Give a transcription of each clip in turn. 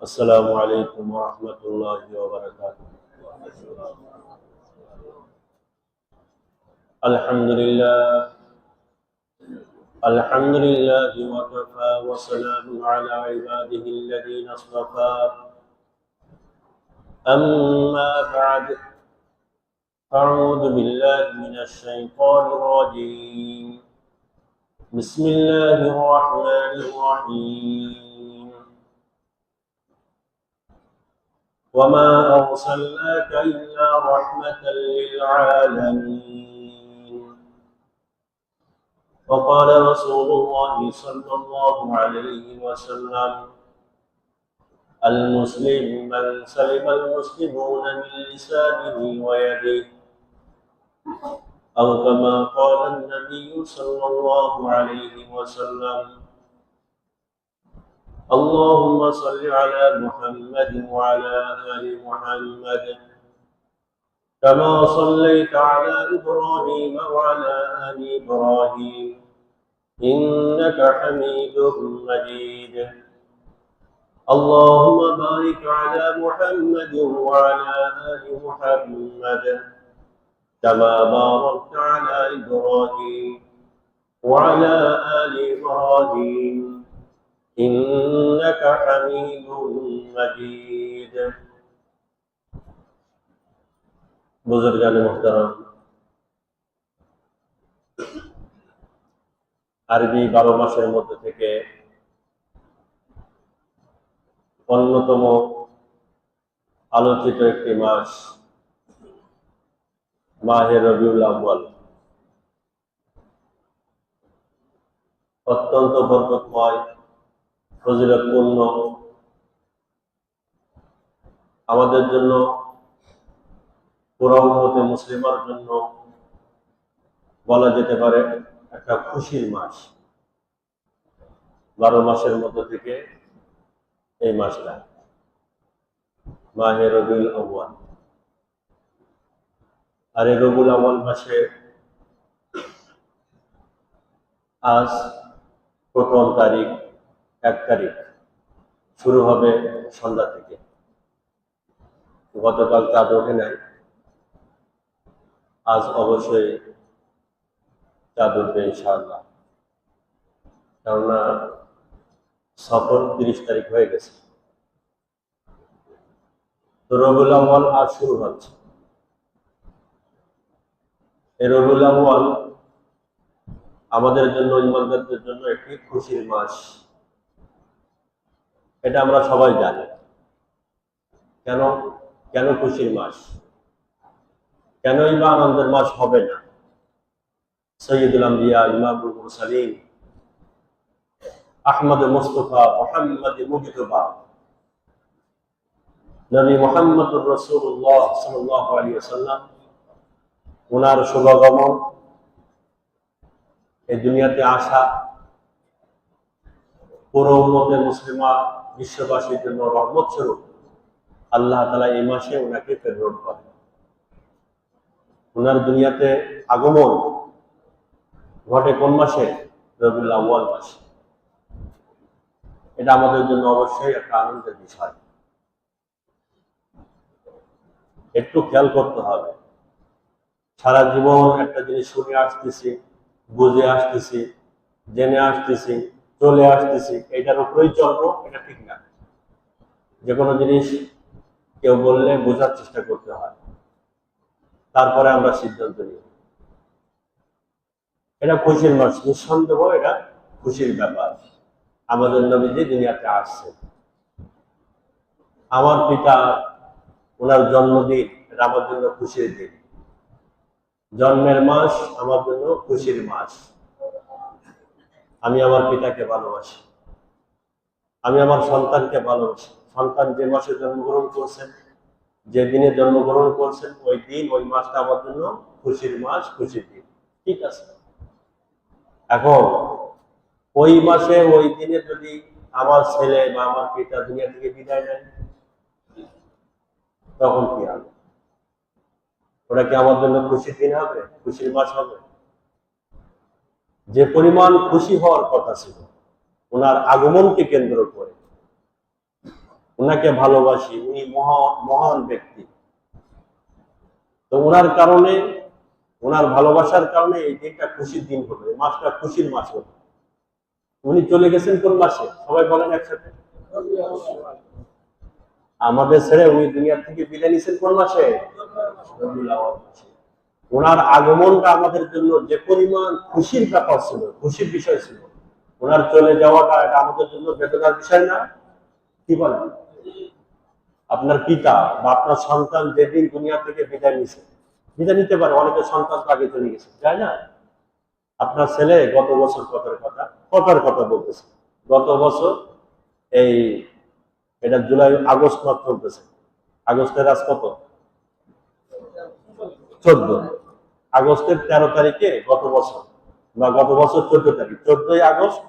السلام عليكم ورحمة الله وبركاته. الحمد لله وكفى وسلام على عباده الذين اصطفى. أما بعد، أعوذ بالله من الشيطان الرجيم. بسم الله الرحمن الرحيم. وما أرسلناك إلا رحمة للعالمين. وقال رسول الله صلى الله عليه وسلم: المسلم من سلم المسلمون من لسانه ويده، أو كما قال النبي صلى الله عليه وسلم. اللهم صل على محمد وعلى آل محمد كما صليت على إبراهيم وعلى آل إبراهيم إنك حميد مجيد. اللهم بارك على محمد وعلى آل محمد كما باركت على إبراهيم وعلى آل إبراهيم إنك حميد مجيد. बुजुर्गान मुहतरम, আরবি 12 মাসের মধ্যে থেকে অন্যতম আলোচিত একটি মাস মাহে রবিউল আউয়াল। অত্যন্ত বরকতময়, ফজিলতপূর্ণ, আমাদের জন্য, পুরো উম্মতে মুসলিমার জন্য বলা যেতে পারে একটা খুশির মাস। 12 মাসের মধ্যে থেকে এই মাসটা মাহে রবিউল আউয়াল। আর এই রবিউল আউয়াল মাসে আজ প্রথম তারিখ, 1 তারিখ শুরু হবে সন্ধ্যা থেকে। গতকাল চাঁদ ওঠে নাই, আজ অবশ্যই চাঁদ উঠবে ইনশাআল্লাহ। কেননা সফর 30 তারিখ হয়ে গেছে, তো রবিউল আউয়াল আজ শুরু হচ্ছে। এই রবিউল আউয়াল আমাদের জন্য, ইমানদারদের জন্য একটি খুশির মাস। এটা আমরা সবাই জানি। কেন কেন খুশির মাস? কেনই বা আনন্দের মাস হবে না? সৈয়দুল আম্বিয়া, ইমামুল মুরসালিন, আহমদ মুস্তফা, মুহাম্মদ মুজতবা, নবী মুহাম্মদুর রাসূলুল্লাহ সাল্লাল্লাহু আলাইহি ওয়াসাল্লাম, ওনার শুভাগমন, এই দুনিয়াতে আসা, পুরো উম্মতে মুসলিমা বিশ্ববাসীর জন্য রহমত স্বরূপ আল্লাহ তাআলা এই মাসে ওনাকে প্রেরণ করেন। ওনার দুনিয়াতে আগমন ঘটে কোন মাসে? রবিউল আউয়াল মাসে। এটা আমাদের জন্য অবশ্যই একটা আনন্দের বিষয়। একটু খেয়াল করতে হবে, সারা জীবন একটা জিনিস শুনে আসতেছি, বুঝে আসতেছি, জেনে আসতেছি, চলে আসতেছি, এটার উপরেই চলবো, এটা ঠিক না। যে কোনো জিনিস কেউ বললে বোঝার চেষ্টা করতে হয়, তারপরে আমরা সিদ্ধান্ত নিই। এটা খুশির মাস, নিঃসন্দেহ এটা খুশির ব্যাপার। আমাদের নবীজি দুনিয়াতে আসছে, আমার পিতা, ওনার জন্মদিন, এটা আমার জন্য খুশির দিন। জন্মের মাস আমার জন্য খুশির মাস। আমি আমার পিতাকে ভালোবাসি, আমি আমার সন্তানকে ভালোবাসি। সন্তান যে মাসে জন্মগ্রহণ করছেন, যে দিনে জন্মগ্রহণ করছেন, ওই দিন, ওই মাসটা আমার জন্য খুশির মাস, খুশির দিন। ঠিক আছে, এখন ওই মাসে, ওই দিনে যদি আমার ছেলে বা আমার পিতা দুনিয়া থেকে বিদায় নেয়, তখন কি হবে? ওটা কি আমার জন্য খুশির দিন হবে, খুশির মাস হবে? যে পরিমাণ খুশি হওয়ার কথা ছিল ওনার আগমনকে কেন্দ্র করে, ওনাকে ভালোবাসি, উনি মহান ব্যক্তি। তো ওনার কারণে, ওনার ভালোবাসার কারণে এই দিনটা খুশির দিন হলো, এই মাসটা খুশির মাস হলো। উনি চলে গেছেন কোন মাসে? সবাই বলেন একসাথে। আমাদের ছেড়ে উনি দুনিয়া থেকে বিদায় নিয়েছেন কোন মাসে? রবিউল আউয়াল মাসে। ওনার আগমনটা আমাদের জন্য যে পরিমাণ খুশির ব্যাপার ছিল, খুশির বিষয় ছিল, ওনার চলে যাওয়াটা এটা আমাদের জন্য বেদনার বিষয় না? কি বলেন? আপনার পিতা বা আপনার সন্তান যেদিন দুনিয়া থেকে বিদায় নিছে, বিদায় নিতে পারে, অনেকের সন্তান তো আগে চলে গেছে, তাই না? আপনার ছেলে গত বছর কথার কথা বলতেছে, গত বছর এই এটা জুলাই আগস্ট মাস চলতেছে, আগস্টের আজ কত? 14। আগস্টের 13 তারিখে গত বছর, বা গত বছর 14 তারিখ, 14ই আগস্ট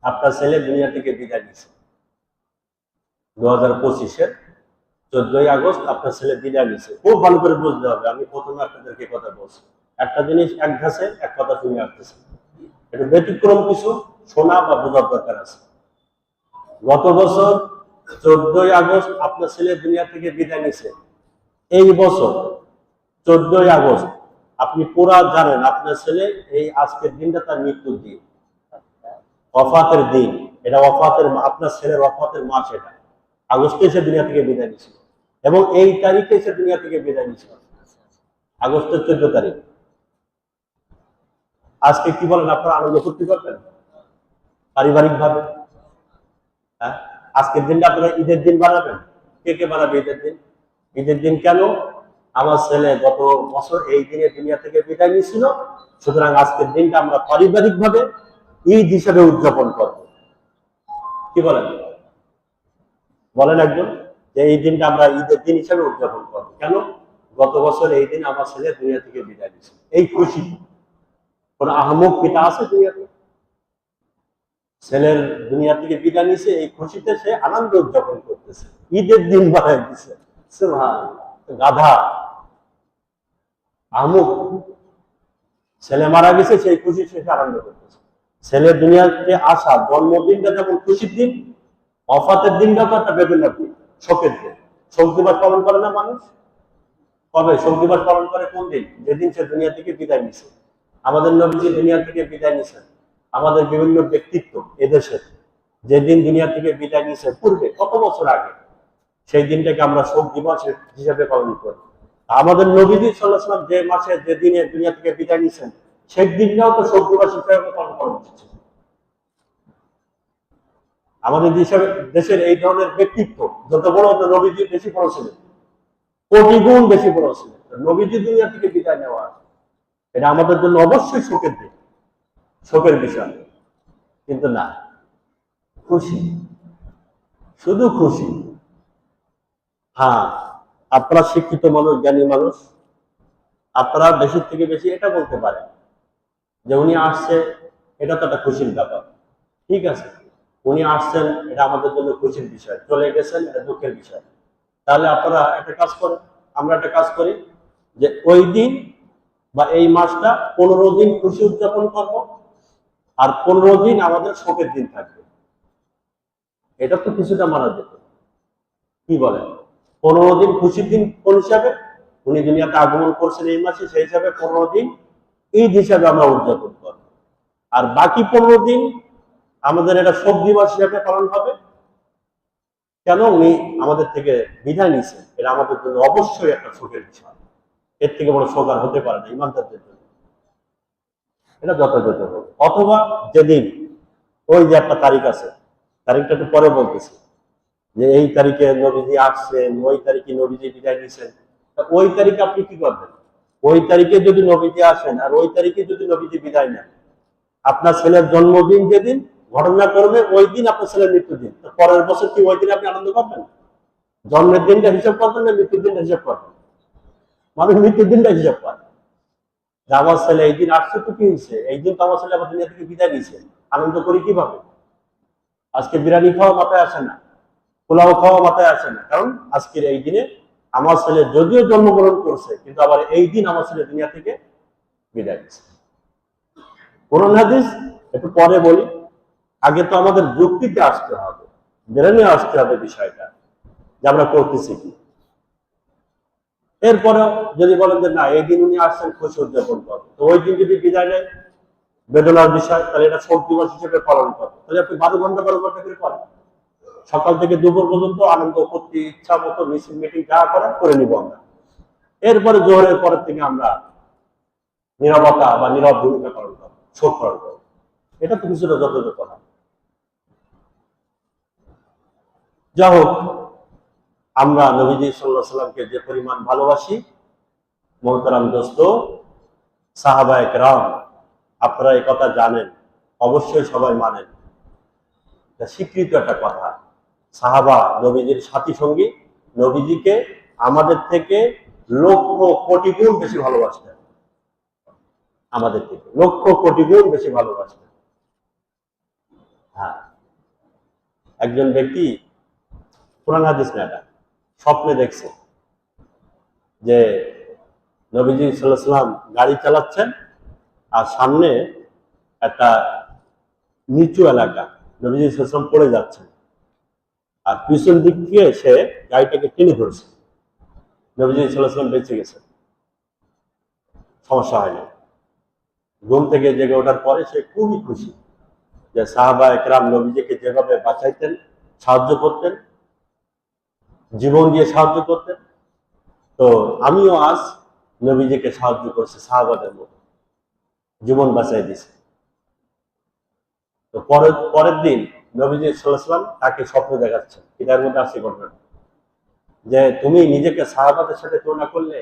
আপনার ছেলে দুনিয়া থেকে বিদায় নিছে। 2025-এর 14ই আগস্ট আপনার ছেলে বিদায় নিছে। খুব ভালো করে বুঝতে হবে, আমি প্রথমে আপনাদেরকে কথা বলছি, একটা জিনিস এক ঘাসে এক কথা শুনে আসতেছে, এটা ব্যতিক্রম কিছু শোনা বা বোঝার দরকার আছে। গত বছর 14ই আগস্ট আপনার ছেলে দুনিয়া থেকে বিদায় নিছে। এই বছর 14ই আগস্ট আপনি পুরা জানেন আপনার ছেলে এই আজকের দিনটা তার মৃত্যুর দিন, ওয়াফাতের দিন। এটা ওয়াফাতের, আপনার ছেলের ওয়াফাতের মাস। এটা আগস্টে সে দুনিয়া থেকে বিদায় নিয়েছিল এবং এই তারিখে সে দুনিয়া থেকে বিদায় নিয়েছিল, আগস্টের 14 তারিখ। আজকে কি বলেন, আপনারা আনন্দ করতে পারবেন পারিবারিক ভাবে? হ্যাঁ, আজকের দিনটা আপনারা ঈদের দিন বানাবেন? কে কে বানাবে ঈদের দিন? ঈদের দিন কেন? আমার ছেলে গত বছর এই দিনে দুনিয়া থেকে বিদায় নিয়েছিল, সুতরাং আজকের দিনটা আমরা পারিবারিক ভাবে ঈদ হিসেবে উদযাপন করব। কি বলেন? বলেন একজন, যে এই দিনটা আমরা ঈদের দিন হিসেবে উদযাপন করব। কেন? গত বছর এই দিন আমার ছেলে দুনিয়া থেকে বিদায় নিয়েছিল। এই খুশি কোন আহমক পিতা আছে দুনিয়াতে? ছেলের দুনিয়া থেকে বিদায় নিয়েছে, এই খুশিতে সে আনন্দ উদযাপন করতেছে, ঈদের দিন বানাই দিচ্ছে। গাধা, আহমক। ছেলে মারা গেছে, সেই খুশি সে আনন্দ করতেছে। ছেলের দুনিয়াতে আসা জন্মদিনটা যেমন খুশির দিন, ওয়াফাতের দিনটা তো একটা বেদনার দিন, শোকের দিন। শোক দিবস পালন করে না মানুষ? কবে শোক দিবস পালন করে? কোন দিন? যেদিন সে দুনিয়া থেকে বিদায় নিছে। আমাদের নবীজি দুনিয়া থেকে বিদায় নিছেন, আমাদের বিভিন্ন ব্যক্তিত্ব এদেশের যেদিন দুনিয়া থেকে বিদায় নিছে পূর্বে কত বছর আগে, সেই দিনটাকে আমরা শোক দিবস হিসেবে পালন করি। আমাদের নবীজি সাল্লাল্লাহু আলাইহি ওয়াসাল্লাম যে মাসে যে দিনে দুনিয়া থেকে বিদায় নিছেন, সেই দিনটাও তো শোক দিবস হিসেবে পালন করা উচিত। আমাদের দেশের এই ধরনের ব্যক্তিত্ব যত বড় হতো, নবীজি বেশি বড় ছিলেন, কোটি গুণ বেশি বড় ছিলেন। নবীজি দুনিয়া থেকে বিদায় নেওয়া, এটা আমাদের জন্য অবশ্যই শোকের দিন, শোকের বিষয়। কিন্তু না, খুশি, শুধু খুশি। হ্যাঁ, আপনারা শিক্ষিত মানুষ, জ্ঞানী মানুষ, আপনারা বেশি থেকে বেশি এটা বলতে পারেন যে উনি আসছে, এটা তো একটা খুশির ব্যাপার। ঠিক আছে, উনি আসছেন, এটা আমাদের জন্য খুশির বিষয়, চলে গেছেন, এটা দুঃখের বিষয়। তাহলে আপনারা একটা কাজ করেন, আমরা একটা কাজ করি, যে ওই দিন বা এই মাসটা 15 দিন খুশি উদযাপন করব, আর 15 দিন আমাদের শোকের দিন থাকবে। এটা তো কিছুটা মানা যেত। কি বলেন? 15 দিন খুশির দিন কোন হিসাবে? উনি দুনিয়াতে আগমন করছেন এই মাসে, সেই হিসাবে 15 দিন ঈদ হিসাবে আমরা উদযাপন করব, আর বাকি 15 দিন আমাদের এটা শোক দিবস হিসাবে পালন হবে। কেন? উনি আমাদের থেকে বিদায় নিছেন, এটা আমাদের জন্য অবশ্যই একটা শোকের বিষয়। এর থেকে বড় শোক আর হতে পারে না ইমানদারদের জন্য। এটা যথাযথ হোক। অথবা যেদিন, ওই যে একটা তারিখ আছে, তারিখটা একটু পরে বলতেছি, যে এই তারিখে নবীজি আসছেন, ওই তারিখে নবীজি বিদায় নিছেন, ওই তারিখে আপনি কি করবেন? ওই তারিখে যদি নবীজি আসেন আর ওই তারিখে যদি নবীজি বিদায় নেন, আপনার ছেলের জন্মদিন যেদিন ঘটনা করবে, ওই দিন আপনার ছেলের মৃত্যুদিন, পরের বছর কি ওই দিন আপনি আনন্দ করবেন? জন্মের দিনটা হিসাব করবেন না মৃত্যুর দিনটা হিসাব করবেন? মানুষ মৃত্যুর দিনটা হিসাব করে। আমার ছেলে এই দিন আসছে, তো কি হয়েছে, এই দিন তো আমার ছেলে আমার দুনিয়া থেকে বিদায় নিয়েছে, আনন্দ করি কিভাবে? আজকে বিরিয়ানি খাওয়া মাথায় আসে না, পোলাও খাওয়া মাথায় আসে না, কারণ আজকের এই দিনে আমার ছেলে যদিও জন্মগ্রহণ করছে, কিন্তু আবার এই দিন আমার ছেলে দুনিয়া থেকে বিদায় নিয়েছে। কোরআন হাদিস একটু পরে বলি, আগে তো আমাদের যুক্তিতে আসতে হবে, জেনে নিয়ে আসতে হবে বিষয়টা। যে আমরা করতেছি কি। এরপরেও যদি বলেন যে না, এই দিন উনি আসছেন, খুশি উদযাপন করবে, তো ওই দিন যদি বিদায় নেয় বেদনার বিষয়, তাহলে এটা শোক দিবস হিসেবে পালন করবে। তাহলে আপনি 12 ঘন্টা করে করেন, সকাল থেকে দুপুর পর্যন্ত আনন্দ করতে ইচ্ছা মতো মিছিল মিটিং যা করার করে নিব আমরা। এরপরে জোহরের পরের থেকে আমরা নীরবতা বা নীরব ভূমিকা পালন করবো, শোক পালন করবো। এটা তো কিছুটা যথাযথ না। যা হোক, আমরা নবীজি সাল্লাল্লাহু আলাইহি সাল্লামকে যে পরিমাণ ভালোবাসি, মোহতারাম দোস্ত, সাহাবায়ে কেরাম, আপনারা এই কথা জানেন, অবশ্যই সবাই মানেন, স্বীকৃত একটা কথা। সাহাবা নবীজির সাথী সঙ্গী, নবীজিকে আমাদের থেকে লক্ষ কোটি গুণ বেশি ভালোবাসতেন, আমাদের থেকে লক্ষ কোটি গুণ বেশি ভালোবাসতেন। হ্যাঁ, একজন ব্যক্তি, কোরআন হাদিস না, এটা স্বপ্নে দেখছে যে নবীজি সাল্লাল্লাহু আলাইহি সাল্লাম গাড়ি চালাচ্ছেন, আর সামনে একটা নিচু এলাকা, নবীজি সাল্লাল্লাহু আলাইহি সাল্লাম পড়ে যাচ্ছেন, আর পিছন দিক থেকে সে গাড়িটাকে টেনে ধরছে, নবীজি সাল্লাল্লাহু আলাইহি সাল্লাম বেঁচে গেছেন, সমস্যা হয়নি। ঘুম থেকে জেগে ওঠার পরে সে খুবই খুশি যে সাহাবায়ে কেরাম নবীজিকে যেভাবে বাঁচাইতেন, সাহায্য করতেন, জীবন দিয়ে সাহায্য করতেন, তো আমিও আজ নবীজিকে সাহায্য করছি সাহাবাদের মতো, জীবন বাঁচাই দিছে। তো পরের দিন নবীজি সাল্লাল্লাহু আলাইহি সাল্লাম তাকে স্বপ্ন দেখাচ্ছেন, এটার মধ্যে আসছে ঘটনা, যে তুমি নিজেকে সাহাবাদের সাথে তুলনা করলে,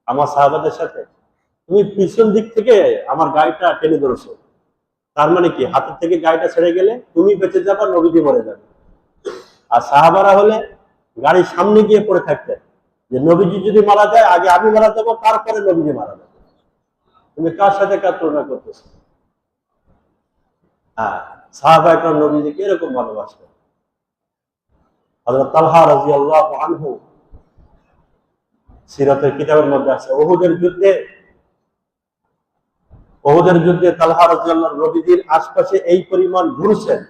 আমার সাহাবাদের সাথে, তুমি পিছন দিক থেকে আমার গাড়িটা টেনে ধরেছো, তার মানে কি, হাতের থেকে গাড়িটা ছেড়ে গেলে তুমি বেঁচে যাবা, নবীজি মরে যাবে। আর সাহাবারা হলে গাড়ির সামনে গিয়ে পড়ে থাকতেন, যে নবীজি যদি মারা যায় আগে আমি মারা যাবো, তারপরে নবীজি মারা যাবে। তুমি কার সাথে কার তুলনা করতেছো? হ্যাঁ, সাহাবায়ে কেরাম নবীজিকে এরকম ভালোবাসতেন। হযরত তালহা রাদিয়াল্লাহু আনহু, সিরাতের কিতাবের মধ্যে আছে, উহুদের যুদ্ধে তালহা রাদিয়াল্লাহু নবীজির আশপাশে এই পরিমাণ ঘুরছেন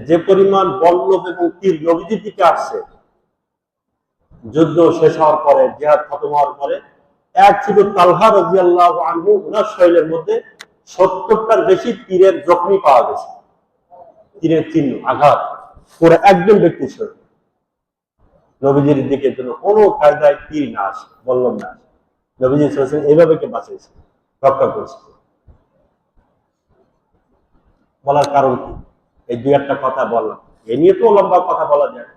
যে পরিমাণ বল্লভ এবং তীর নবীজির দিকে আসছে, যুদ্ধ শেষ হওয়ার পরে, জিহাদ খতম হওয়ার পরে, এক শুধু তালহা রাদিয়াল্লাহু আনহু, ওনার শরীরের মধ্যে 70টার বেশি তীরের জখমি পাওয়া গেছে, তীরের চিহ্ন, আঘাত করে একজন ব্যক্তির শরীর। নবীজির দিকে যেন কোনো কায়দায় তীর না আসে, বললাম না আসে, নবীজি সাল্লাল্লাহু আলাইহি ওয়াসাল্লাম এইভাবে কে বাঁচিয়েছে, রক্ষা করেছে। বলার কারণ কি? এই দুই একটা কথা বললাম, এ নিয়ে তো লম্বা কথা বলা যায়।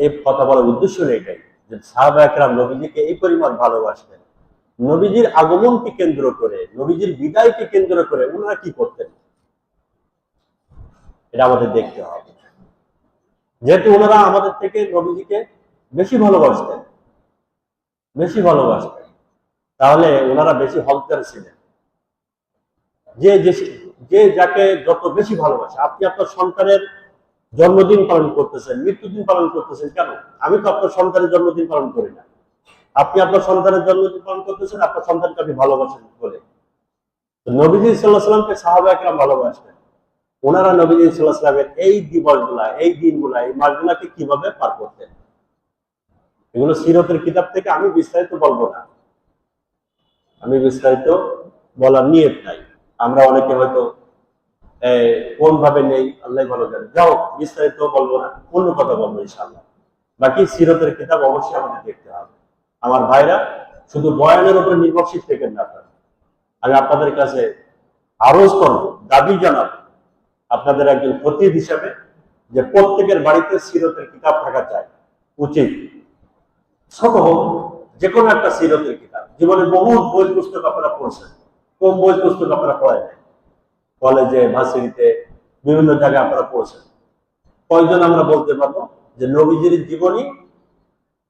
এই কথা বলার উদ্দেশ্য এটাই যে সাহাবায়ে কেরাম নবীজিকে এই পরিমাণ ভালোবাসতেন। নবীজির আগমনকে কেন্দ্র করে, নবীজির বিদায়কে কেন্দ্র করে ওনারা কি করতেন, এটা আমাদের দেখতে হবে। যেহেতু ওনারা আমাদের থেকে নবীজিকে বেশি ভালোবাসতেন, তাহলে ওনারা বেশি হকদার ছিলেন। যে যাকে যত বেশি ভালোবাসে, আপনি আপনার সন্তানের জন্মদিন পালন করতেছেন, মৃত্যুদিন পালন করতেছেন, কেন? আমি তো আপনার সন্তানের জন্মদিন পালন করি না, আপনি আপনার সন্তানের জন্মদিন পালন করতেছেন আপনার সন্তানকে আপনি ভালোবাসেন বলে। নবীজি সাল্লাল্লাহু আলাইহি সাল্লামকে সাহাবায়ে কেরাম ভালোবাসতেন। ওনারা নবীজি সাল্লাল্লাহু আলাইহি সাল্লামের এই দিবসগুলা, এই দিনগুলা, এই মাসগুলাকে কিভাবে পার করতেন, এগুলো সিরাতের কিতাব থেকে আমি বিস্তারিত বলবো না, আমি বিস্তারিত বলার নিয়ত নাই। আমরা অনেকে হয়তো কোন ভাবে নেই আল্লাহ ভালো জানে। যাও, বিস্তারিত বলবো না, অন্য কথা বলবো ইনশাআল্লাহ। বাকি সিরাতের কিতাব অবশ্যই আমাদের দেখতে হবে। আমার ভাইরা, শুধু বয়ানের উপর নির্ভরশীল থেকেন না। আমি আপনাদের কাছে আরজ করব, দাবি জানাব, আপনাদের একজন খতিব হিসাবে, যে প্রত্যেকের বাড়িতে সিরাতের কিতাব থাকা চাই, উচিত। ছোট হোক, যে কোনো একটা সিরাতের কিতাব। জীবনে বহু বই পুস্তক আপনারা পড়ছেন, কম বই পুস্তক আপনারা পড়েন, কলেজে, ভার্সিটিতে, বিভিন্ন জায়গায় আপনারা পড়ছেন। কয়জন আমরা বলতে পারবো যে নবীজির জীবনী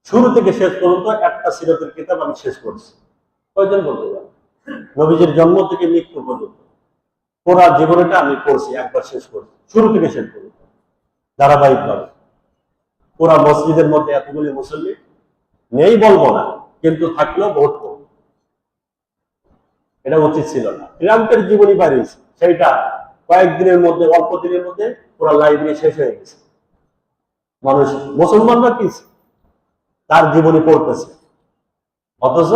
শুরু থেকে শেষ পর্যন্ত একটা সিরাতের কিতাব আমি শেষ করছি? কয়জন বলতে পারবো? নবীজির জন্ম থেকে মৃত্যু পর্যন্ত পুরা জীবনটা আমি পড়ছি, একবার শেষ করছি, শুরু থেকে শেষ পর্যন্ত ধারাবাহিকভাবে। পুরা মসজিদের মধ্যে এতগুলি মুসল্লি নেই বলবো না, কিন্তু থাকলেও বহুত কম। এটা উচিত ছিল না। ট্রাম্পের জীবনী বাড়িয়েছে, সেইটা কয়েকদিনের মধ্যে, অল্প দিনের মধ্যে পুরো লাইব্রেরি শেষ হয়ে গেছে। মানুষ মুসলমানরা কি তার জীবনী পড়তেছে, অথচ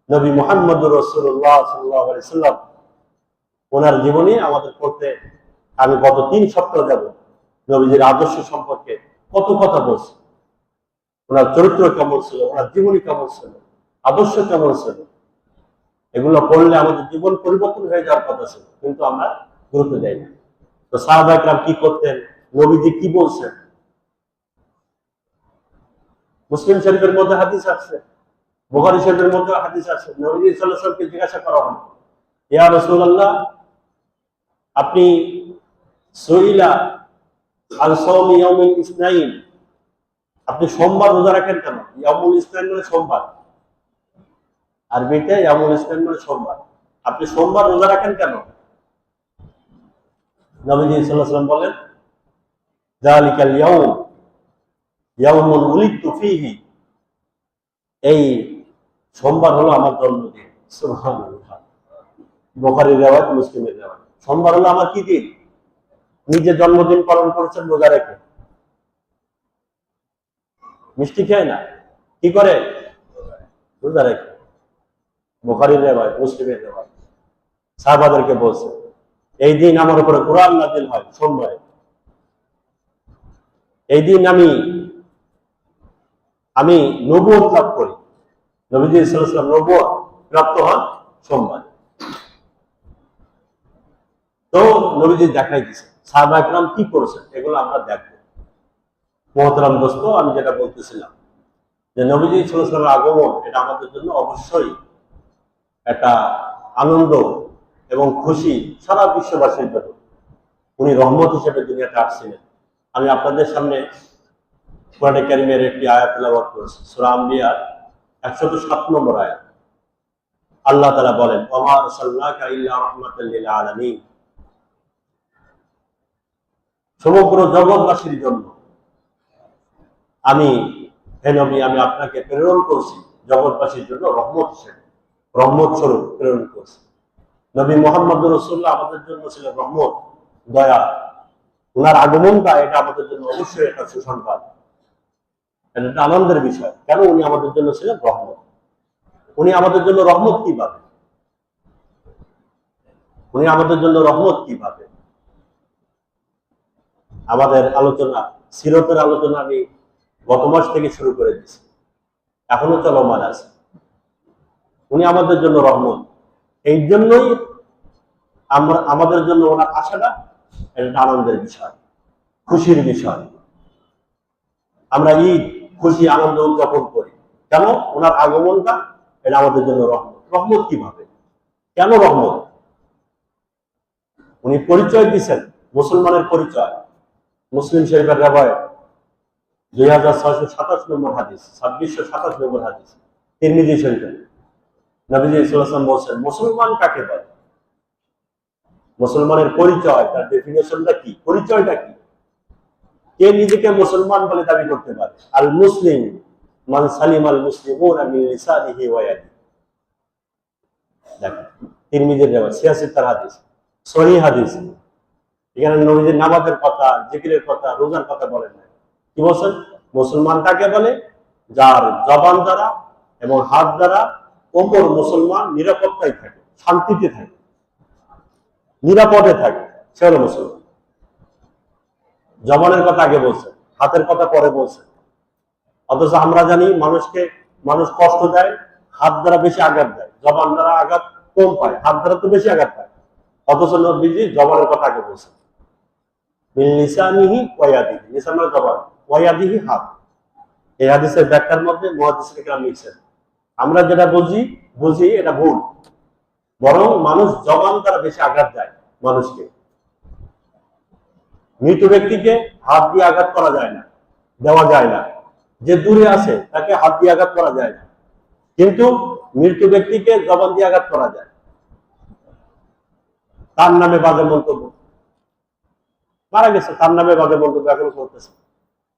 নবী মুহাম্মদুর রাসূলুল্লাহ সাল্লাল্লাহু আলাইহি সাল্লাম ওনার জীবনী আমাদের পড়তে আমি গত 3 সপ্তাহ যাব নবীজির আদর্শ সম্পর্কে কত কথা বলছি। ওনার চরিত্র কেমন ছিল, ওনার জীবনী কেমন ছিল, আদর্শ কেমন ছিল, এগুলো পড়লে আমাদের জীবন পরিবর্তন হয়ে যাওয়ার কথা ছিল, কিন্তু আমরা গুরুত্ব দেই না। তো সাহাবা ইকরাম কি করতেন, নবীজি কি বলছেন, মুসলিম শরীফের মধ্যে হাদিস আছে, বুখারী শরীফের মধ্যে হাদিস আছে। নবীজি সাল্লাল্লাহু আলাইহি ওয়াসাল্লামকে জিজ্ঞাসা করা হলো, ইয়া রাসূলুল্লাহ, আপনি সুইলা আল সাওমি ইয়াউমিল ইসনাইন, আপনি সোমবার রোজা রাখেন কেন? ইয়াউমুল ইসনাইন মানে সোমবার, আরবিতে ইয়াউমুল ইসনাইন মানে সোমবার, আপনি সোমবার রোজা রাখেন কেন? নবীজি সাল্লাল্লাহু আলাইহি ওয়াসাল্লাম বলেন, যালিকাল ইয়াউম ইয়াউমুন উলিদতু ফীহি, এই সোমবার হলো আমার জন্মদিন। সুবহানাল্লাহ। বুখারীর riwayat, মুসলিমের riwayat। সোমবার হলো আমার কি দিন? নিজে জন্মদিন পালন করেছেন রোজা রেখে, মিষ্টি খেয়ে না, কি করে? রোজা রেখে। বুখারীর riwayat, মুসলিমের riwayat। সাহাবাদেরকে বলছে, এই দিন আমার উপরে কোরআন নাযিল হয় সোমবারে, এই দিন আমি নবুয়ত লাভ করি। নবীজি সাল্লাল্লাহু আলাইহি ওয়াসাল্লাম নবুয়ত প্রাপ্ত হন সোমবারে। তো নবীজি দেখাই দিয়েছে, সাহাবা ইকরাম কি করেছেন, এগুলো আমরা দেখবো। মুহতারাম দোস্ত, আমি যেটা বলতেছিলাম যে নবীজি সাল্লাল্লাহু আলাইহি ওয়াসাল্লামের আগমন, এটা আমাদের জন্য অবশ্যই একটা আনন্দ এবং খুশি সারা বিশ্ববাসীর জন্য। উনি রহমত হিসেবে দুনিয়াতে আসছিলেন। আমি আপনাদের সামনে কোরআনে কারীমের একটি আয়াত তেলাওয়াত করেছি, সূরা আম্বিয়ার 107 নম্বর আয়াত। আল্লাহ তাআলা বলেন, ওয়া আরসালনাকা ইল্লা রাহমাতাল লিল আলামিন, সমগ্র জগৎবাসীর জন্য আমি, হে নবী, আমি আপনাকে প্রেরণ করছি জগৎবাসীর জন্য রহমত হিসেবে, রহমত স্বরূপ প্রেরণ করছি। নবী মুহাম্মদুর রাসূলুল্লাহ আমাদের জন্য ছিলেন রহমত, দয়া। ওনার আগমনটা এটা আমাদের জন্য অবশ্যই একটা সুসংবাদ, এটা একটা আনন্দের বিষয়। কেন? উনি আমাদের জন্য ছিলেন রহমত। উনি আমাদের জন্য রহমত কিভাবে? উনি আমাদের জন্য রহমত কিভাবে? আমাদের আলোচনা, সিরতের আলোচনা আমি গত মাস থেকে শুরু করে দিয়েছি, এখনো চলমান আছে। উনি আমাদের জন্য রহমত, এই জন্যই আমাদের জন্য ওনার আশাটা একটা আনন্দের বিষয়, খুশির বিষয়। আমরা ঈদ, খুশি, আনন্দ উদযাপন করি। কেন? ওনার আগমনটা এটা আমাদের জন্য রহমত। রহমত কিভাবে? কেন রহমত? উনি পরিচয় দিচ্ছেন, মুসলমানের পরিচয়। মুসলিম শরীফের riwayat 2627 নম্বর হাদিস, 2627 নম্বর হাদিস, তিরমিজি শরীফে নবীজি সাল্লাল্লাহু আলাইহি ওয়াসাল্লাম বলেন, মুসলমান কাকে বলে? মুসলমানের পরিচয়, তার ডেফিনেশনটা কি, পরিচয়টা কি? কে নিজেকে মুসলমান বলে দাবি করতে পারে? আল মুসলিম মান সালিম আল মুসলিমুনা মিন লিসানিহি ওয়া ইয়াদিহি। দেখেন, তিরমিজির riwayat 86 হাদিস, সহিহ হাদিস। এখানে নবীজির নামাজের কথা, জিকিরের কথা, রোজার কথা বলেন না। কি বলছেন? মুসলমান কাকে বলে? যার জবান দ্বারা এবং হাত দ্বারা অপর মুসলমান নিরাপত্তায় থাকে, শান্তিতে থাকে, নিরাপদে থাকে, সে হলো মুসলমান। জবানের কথা আগে বলছে, হাতের কথা পরে বলছে। অথচ আমরা জানি মানুষ কষ্ট দেয় হাত দ্বারা বেশি আঘাত দেয়, জবান দ্বারা আঘাত কম পায়, হাত দ্বারা তো বেশি আঘাত পায়। অথচ নবীজি জবানের কথা আগে বলছে, মিন লিসানিহি ওয়া ইয়াদিহি, লিসান মানে জবান, ওয়া ইয়াদিহি হাত। এই হাদিসের ব্যাখ্যার মধ্যে মুহাদ্দিসিন কেরাম লিখছেন, আমরা যেটা বুঝি এটা ভুল। বরং মানুষ জবান দ্বারা বেশি আঘাত দেয় মানুষকে। মৃত ব্যক্তিকে হাত দিয়ে আঘাত করা যায় না, দেওয়া যায় না। যে দূরে আছে তাকে হাত দিয়ে আঘাত করা যায় না, কিন্তু মৃত ব্যক্তিকে জবান দিয়ে আঘাত করা যায়। তার নামে বাজে মন্তব্য, মারা গেছে তার নামে বাজে মন্তব্য এখন করতেছে।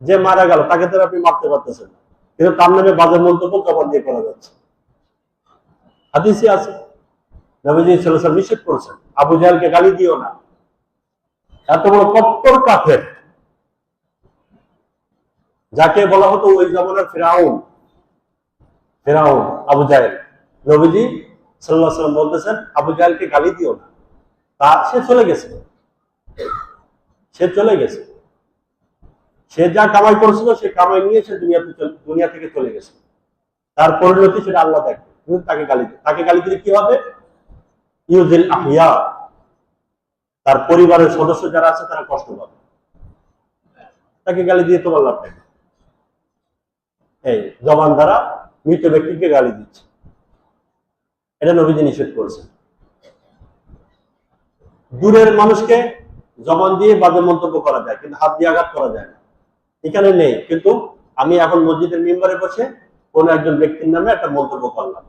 যে মারা গেল তাকে তো আপনি মারতে পারতেছেন, কিন্তু তার নামে বাজে মন্তব্য জবান দিয়ে করা যাচ্ছে। হাদিসে আছে, নবীজি সাল্লাল্লাহু আলাইহি ওয়াসাল্লাম নিষেধ করেছেন, আবু জাহেলকে গালি দিও না। এত বড় কট্টর কাফের, যাকে বলা হতো ওই জমানার ফেরাউন, ফেরাউন আবু জাহেল। নবীজি সাল্লাল্লাহু আলাইহি ওয়াসাল্লাম বলতেছেন আবু জাহেলকে গালি দিও না, তা সে চলে গেছে, সে চলে গেছে, সে যা কামাই করেছিল সে কামাই নিয়ে সে দুনিয়া থেকে চলে গেছে। তার পরিণতি সেটা আল্লাহ দেখে, কিন্তু তাকে গালি দিলে কি হবে? ইউজিল আহিয়া, তার পরিবারের সদস্য যারা আছে তারা কষ্ট পাবে। তাকে গালি দিয়ে তোমার লাভ নেই। এই জবান দ্বারা মৃত ব্যক্তিকে গালি দিচ্ছে, এটা নবীজি নিষেধ করেছেন। দূরের মানুষকে জবান দিয়ে বাজে মন্তব্য করা যায়, কিন্তু হাত দিয়ে আঘাত করা যায় না। এখানে নেই, কিন্তু আমি এখন মসজিদের মিম্বরে বসে কোন একজন ব্যক্তির নামে একটা মন্তব্য করলাম,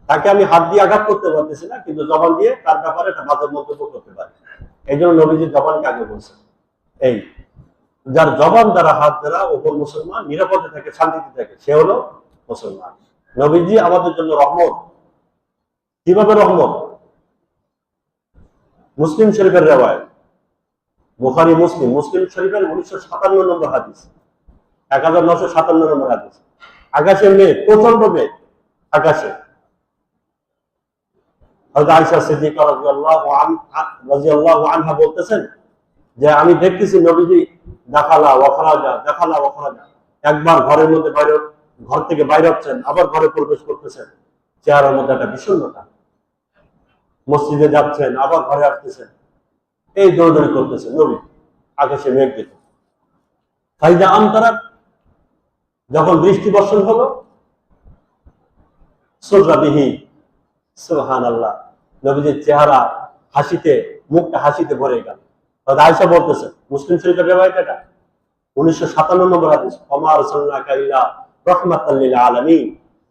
তাকে আমি হাত দিয়ে আঘাত করতে পারতেছি না, কিন্তু জবান দিয়ে তার ব্যাপারে একটা বাজে মন্তব্য করতে পারি। এই জন্য নবীজি জবানকে আগে বলছেন। এই যার জবান দ্বারা হাত দ্বারা ওপর মুসলমান নিরাপদে থাকে, শান্তিতে থাকে, সে হলো মুসলমান। নবীজি আমাদের জন্য রহমত। কিভাবে রহমত? মুসলিম শরীফের রেওয়ায়েত, বুখারী মুসলিম, মুসলিম শরীফের 1957 নম্বর হাদিস, 1957 নম্বর হাদিস। আকাশে মেঘ, প্রচন্ড মেঘ আকাশে। হযরত আয়েশা সিদ্দিকা রাদিয়াল্লাহু আনহা বলতেছেন যে আমি দেখতেছি নবীজি দাখালা ওয়া খারাজা, দাখালা ওয়া খারাজা, একবার ঘরের মধ্যে বাইরে, ঘর থেকে বাইরে হচ্ছেন, আবার ঘরে প্রবেশ করতেছেন, চেহারার মধ্যে একটা বিষণ্ণতা। মসজিদে যাচ্ছেন, আবার ঘরে আসতেছেন, এই দৌড়দৌড়ি করতেছেন নবী। আকাশে মেঘ দেখে ফাইদা আমতারা, যখন বৃষ্টি বর্ষণ হলো, সুররাবিহি, সুবহানাল্লাহ, নবীজির চেহারা হাসিতে, মুখটা হাসিতে ভরে গেল। আয়েশা বলতেছে, মুসলিম শরীফের রিওয়ায়াত এটা, 1957 নম্বর হাদিস, ওমা আরসালনাকা ইল্লা রাহমাতাল লিল আলামিন।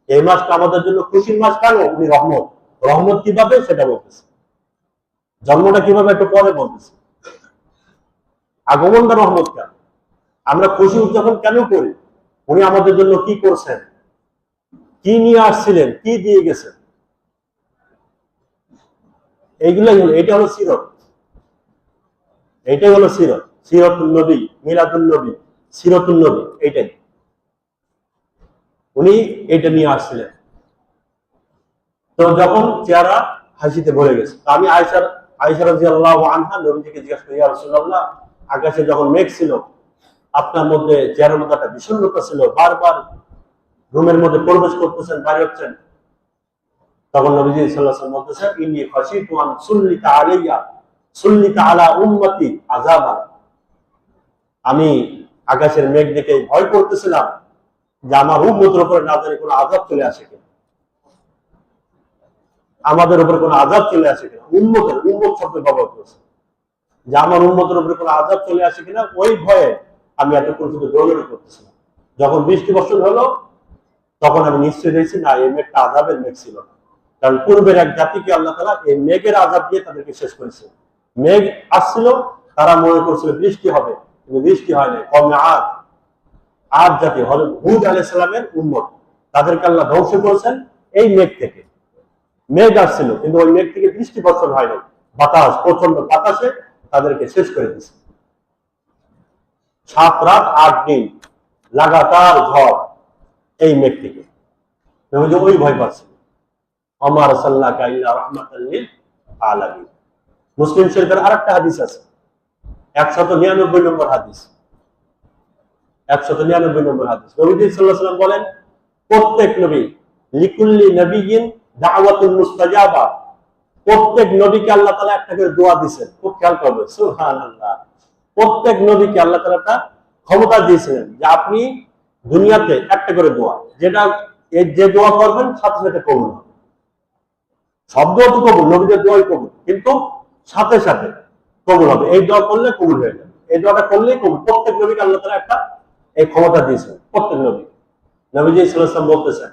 এই মাসটা আমাদের জন্য খুশির মাস। কেন? উনি রহমত। রহমত কিভাবে সেটা বলতেছে, জন্মটা কিভাবে একটু পরে বলতেছে, আগমনটা রহমত কেন, আমরা খুশি উদযাপন কেন করি, উনি আমাদের জন্য কি করছেন, কি নিয়ে আসছিলেন, কি দিয়ে গেছেন, এইগুলাই হলো, এটা হলো সিরত, এইটাই হলো সিরত, সিরতুন নবী, মিলাদুন নবী, সিরতুন নবী, এইটাই উনি এটা নিয়ে আসছিলেন। তো যখন চেহারা হাসিতে ভরে গেছে, আমি আয়েশা রাদিয়াল্লাহু আনহা নবীজিকে জিজ্ঞাসা করি, ইয়া রাসূলুল্লাহ, আকাশে যখন মেঘ ছিল, আপনার মধ্যে চেহারার মধ্যে একটা বিষণ্ণতা ছিল, বারবার রুমের মধ্যে প্রবেশ করতেছেন, বাইরে হচ্ছেন, তখন নবীজি সাল্লাল্লাহু আলাইহি ওয়াসাল্লাম বলতেছেন, ইন্নী খাশিতু আন সুল্লিতা আলাইয়া সুল্লিতা আলা উম্মতি আযাবা, আমি আকাশের মেঘ দেখে ভয় করতেছিলাম যে আমার উম্মতের উপরে না জানি কোনো আযাব চলে আসে কিনা, আমাদের উপরে কোনো আযাব চলে আসে কিনা। উম্মত শব্দ ব্যবহার করেছে, যে আমার উম্মতের উপরে কোনো আযাব চলে আসে কিনা, ওই ভয়ে আমি এতক্ষণ শুধু দৌড়াদৌড়ি করতেছিলাম। যখন বৃষ্টি বর্ষণ হলো, তখন আমি নিশ্চয় হয়েছি না, এই মেঘটা আযাবের মেঘ ছিল না, কারণ পূর্বের এক জাতিকে আল্লাহ তাআলা এই মেঘের আযাব দিয়ে তাদেরকে শেষ করেছে। মেঘ আসছিল, তারা মনে করছিল বৃষ্টি হবে, কিন্তু বৃষ্টি হয় নাই। কমে আদ জাতি, হযরত হুদ আলাইহিস সালামের উম্মত, তাদেরকে আল্লাহ ধ্বংস করেছেন এই মেঘ থেকে। মেঘ আসছিল, কিন্তু ওই মেঘ থেকে বৃষ্টি বর্ষণ হয় নাই, বাতাস, প্রচন্ড বাতাসে তাদেরকে শেষ করে দিয়েছে। 7 রাত 8 দিন লাগাতার ঝড় এই মেঘ থেকে, ওই ভয় পাচ্ছে। ওমা আরসালনাকা ইল্লা রাহমাতাল লিল আলামিন। মুসলিম শরীফের আরেকটা হাদিস আছে, 199 নম্বর হাদিস, 199 নম্বর হাদিস। নবী সাল্লাল্লাহু আলাইহি ওয়াসাল্লাম বলেন, প্রত্যেক নবী, লিকুল্লি নবিয়্যিন দাওয়াতুন মুস্তাজাবা, প্রত্যেক নবীকে আল্লাহ তাআলা একটা করে দোয়া দিয়েছেন। খুব খেয়াল করবেন, সুবহানাল্লাহ, প্রত্যেক নবীকে আল্লাহ তাআলা একটা ক্ষমতা দিয়েছিলেন যে আপনি দুনিয়াতে একটা করে দোয়া, যেটা যে দোয়া করবেন সাথে সাথে কবুল হবে। শব্দ তো কবুল, নবীদের দোয়াই কবুল, কিন্তু সাথে সাথে কবুল হবে। এই দোয়া করলে কবুল হয়ে যাবে, এই দোয়াটা করলেই কবুল। প্রত্যেক নবীকে আল্লাহ তাআলা একটা এই ক্ষমতা দিয়েছেন, প্রত্যেক নবী। নবীজি সাল্লাল্লাহু আলাইহি ওয়াসাল্লাম বলতেছেন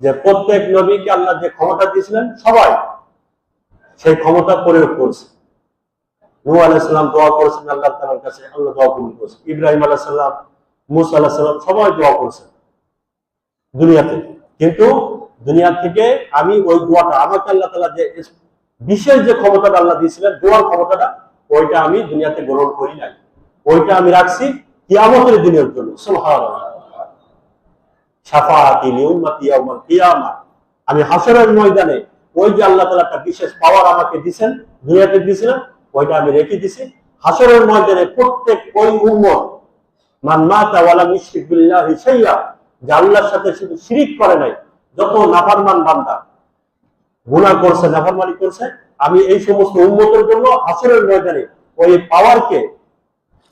যে প্রত্যেক নবীকে আল্লাহ যে ক্ষমতা দিয়েছিলেন, সবাই সেই ক্ষমতা প্রয়োগ করছে। নূহ আলাইহিস সালাম দোয়া করেছেন আল্লাহ তাআলার কাছে, আল্লাহ দোয়া কবুল করেছেন। ইব্রাহিম আলাইহিস সালাম, মুসা আলাইহিস সালাম, সবাই দোয়া করেছেন দুনিয়াতে। কিন্তু দুনিয়া থেকে আমি ওই দোয়াটা, আমাকে আল্লাহ তাআলা যে বিশেষ যে ক্ষমতাটা আল্লাহ দিয়েছিলেন, দোয়ার ক্ষমতাটা, ওইটা আমি দুনিয়াতে গ্রহণ করি নাই, ওইটা আমি রাখছি কিয়ামতের দিনের জন্য। সুবহানাল্লাহ। শাফাআতি লিউম্মতি ইয়াউমাল কিয়ামা, আমি হাসরের ময়দানে ওই যে আল্লাহ তাআলা একটা বিশেষ পাওয়ার আমাকে দিবেন, দুনিয়াতে দিয়েছিলেন, ওইটা আমি রেখে দিছি। হাসরের ময়দানে প্রত্যেক ওই উম্মত মান মাতা ওয়া লাম ইউশরিক বিল্লাহি শাইআ, যে আল্লাহর সাথে শুধু শিরিক করে নাই, যত নাফরমান বান্দা গুনাহ করছে, নাফরমানি করছে, আমি এই সমস্ত উম্মতের জন্য হাসরের ময়দানে ওই পাওয়ারকে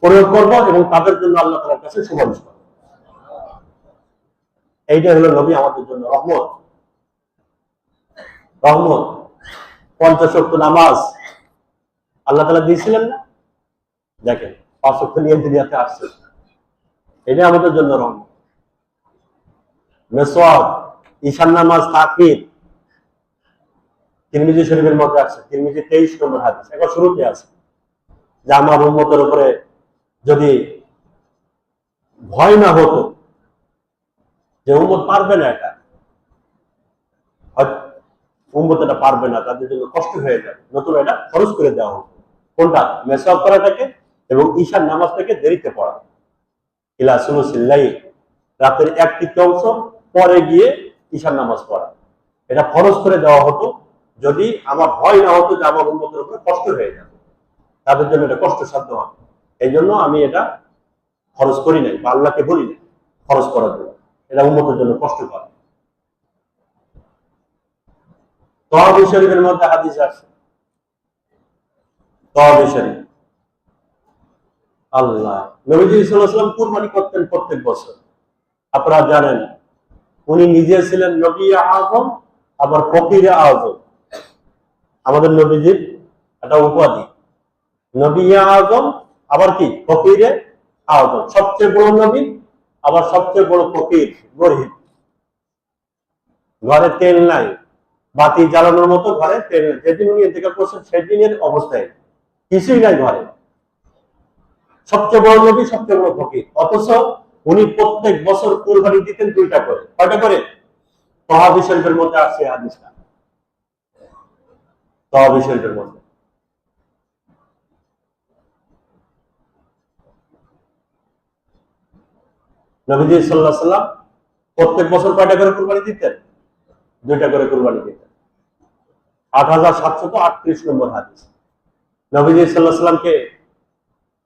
প্রয়োগ করব এবং তাদের জন্য আল্লাহ তাআলার কাছে সুপারিশ করব। এইটা হলো নবী আমাদের জন্য রহমত। রহমত 50 ওয়াক্ত নামাজ আল্লাহ তাআলা দিয়েছিলেন না, দেখেন 5 ওয়াক্ত নিয়ে দুনিয়াতে আসছে, এটা আমাদের জন্য রহমত। মেসওয়াক, ঈশান নামাজ, তাকবীর তিরমিজি শরীফের মধ্যে আছে, তিরমিজি 23 নম্বর হাদিস, একবার শুরুতে আছে যে আমার উম্মতের উপরে যদি ভয় না হতো যে উম্মত পারবে না, এটা উম্মত এটা পারবে না, তাদের জন্য কষ্ট হয়ে যাবে, নতুন এটা খরচ করে দেওয়া হতো। কোনটা? মেসওয়াক করাটাকে এবং ঈশান নামাজটাকে দেরিতে পড়া, ইলা সুলুসিল লাইল, রাতের 1/3 পরে গিয়ে ঈশান নামাজ পড়া, এটা খরচ করে দেওয়া হতো যদি আমার ভয় না হতো যে আমার উম্মতের উপরে কষ্ট হয়ে যাবে, তাদের জন্য এটা কষ্টসাধ্য হবে। এই জন্য আমি এটা খরচ করি নাই, বা আল্লাহকে বলি নাই খরচ করার জন্য, এটা উম্মতের জন্য কষ্টকর। তওয়াবি শরীফের মধ্যে হাদিস আছে, তওয়াবি শরীফ আল্লাহ নবীজি সাল্লাল্লাহু আলাইহি ওয়াসাল্লাম কুরবানি করতেন প্রত্যেক বছর। আপনারা জানেন উনি নিজে ছিলেন নবী আযম, আবার ফকির আযম। আমাদের নবীজির একটা উপাধি নবী আযম, আবার কি ফকির আযম, সবচেয়ে বড় নবী, আবার সবচেয়ে বড় ফকির, গরিব। ঘরে তেল নাই, বাতি জ্বালানোর মতো ঘরে তেল নাই, যেদিন উনি ইন্তেকাল করছেন সেদিনের অবস্থায় কিছুই নাই ঘরে। সবচেয়ে বড় নবী, সবচেয়ে বড় ফকির, অথচ উনি প্রত্যেক বছর কুরবানি দিতেন 2টা করে। কয়টা করে? তওয়াবি শরীফের মধ্যে আছে হাদিসটা, তওয়াবি শরীফের মধ্যে। নবীজি সাল্লাল্লাহু আলাইহি ওয়াসাল্লাম প্রত্যেক বছর কয়টা করে কুরবানি দিতেন? 2টা করে কুরবানি দিতেন। 8738 নম্বর হাদিস। নবীজি সাল্লাল্লাহু আলাইহি ওয়াসাল্লামকে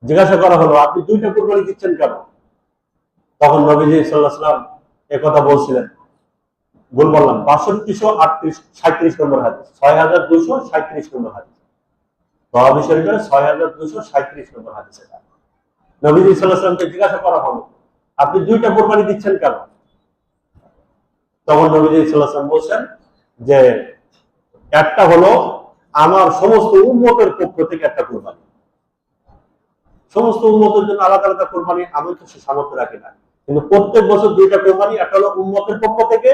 জিজ্ঞাসা করা হলো, আপনি 2টা কুরবানি দিচ্ছেন কেন? তখন নবীজি সাল্লাল্লাহু আলাইহি ওয়াসাল্লাম একথা বলছিলেন, ভুল বললাম, 6237 নম্বর হাদিস, 6237 নম্বর হাদিস, তওয়াবি শরীফের 6237 নম্বর হাদিস। এটা নবীজি সাল্লাল্লাহু আলাইহি ওয়াসাল্লামকে জিজ্ঞাসা করা হলো, আপনি 2টা কুরবানি দিচ্ছেন কেন? তখন নবীজি সাল্লাল্লাহু আলাইহি ওয়াসাল্লাম বলছেন যে একটা হলো আমার সমস্ত উম্মতের পক্ষ থেকে একটা কুরবানি, সমস্ত উম্মতের জন্য আলাদা আলাদা কুরবানি আমি তো সে সামর্থ্য রাখি না, কিন্তু প্রত্যেক বছর 2টা কুরবানি, একটা হলো উম্মতের পক্ষ থেকে,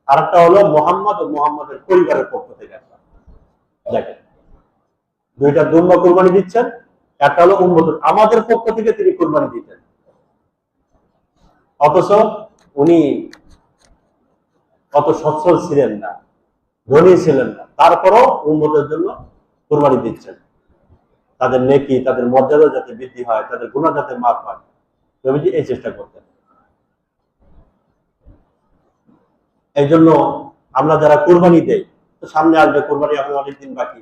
আর একটা হলো মুহাম্মদ ও মুহাম্মাদের পরিবারের পক্ষ থেকে একটা। দেখেন 2টা দুম্বা কুরবানি দিচ্ছেন, একটা হলো উম্মতের, আমাদের পক্ষ থেকে তিনি কুরবানি দিতেন, অথচ উনি অত সচ্ছল ছিলেন না, ধনী ছিলেন না, তারপরও উম্মতের জন্য কুরবানি দিচ্ছেন, তাদের নেকি, তাদের মর্যাদা যাতে বৃদ্ধি হয়, তাদের গুনাহ যাতে মাফ হয়, নবীজি এই চেষ্টা করতেন। এই জন্য আমরা যারা কুরবানি দেই, তো সামনে আসবে কুরবানি, এখন অনেকদিন বাকি,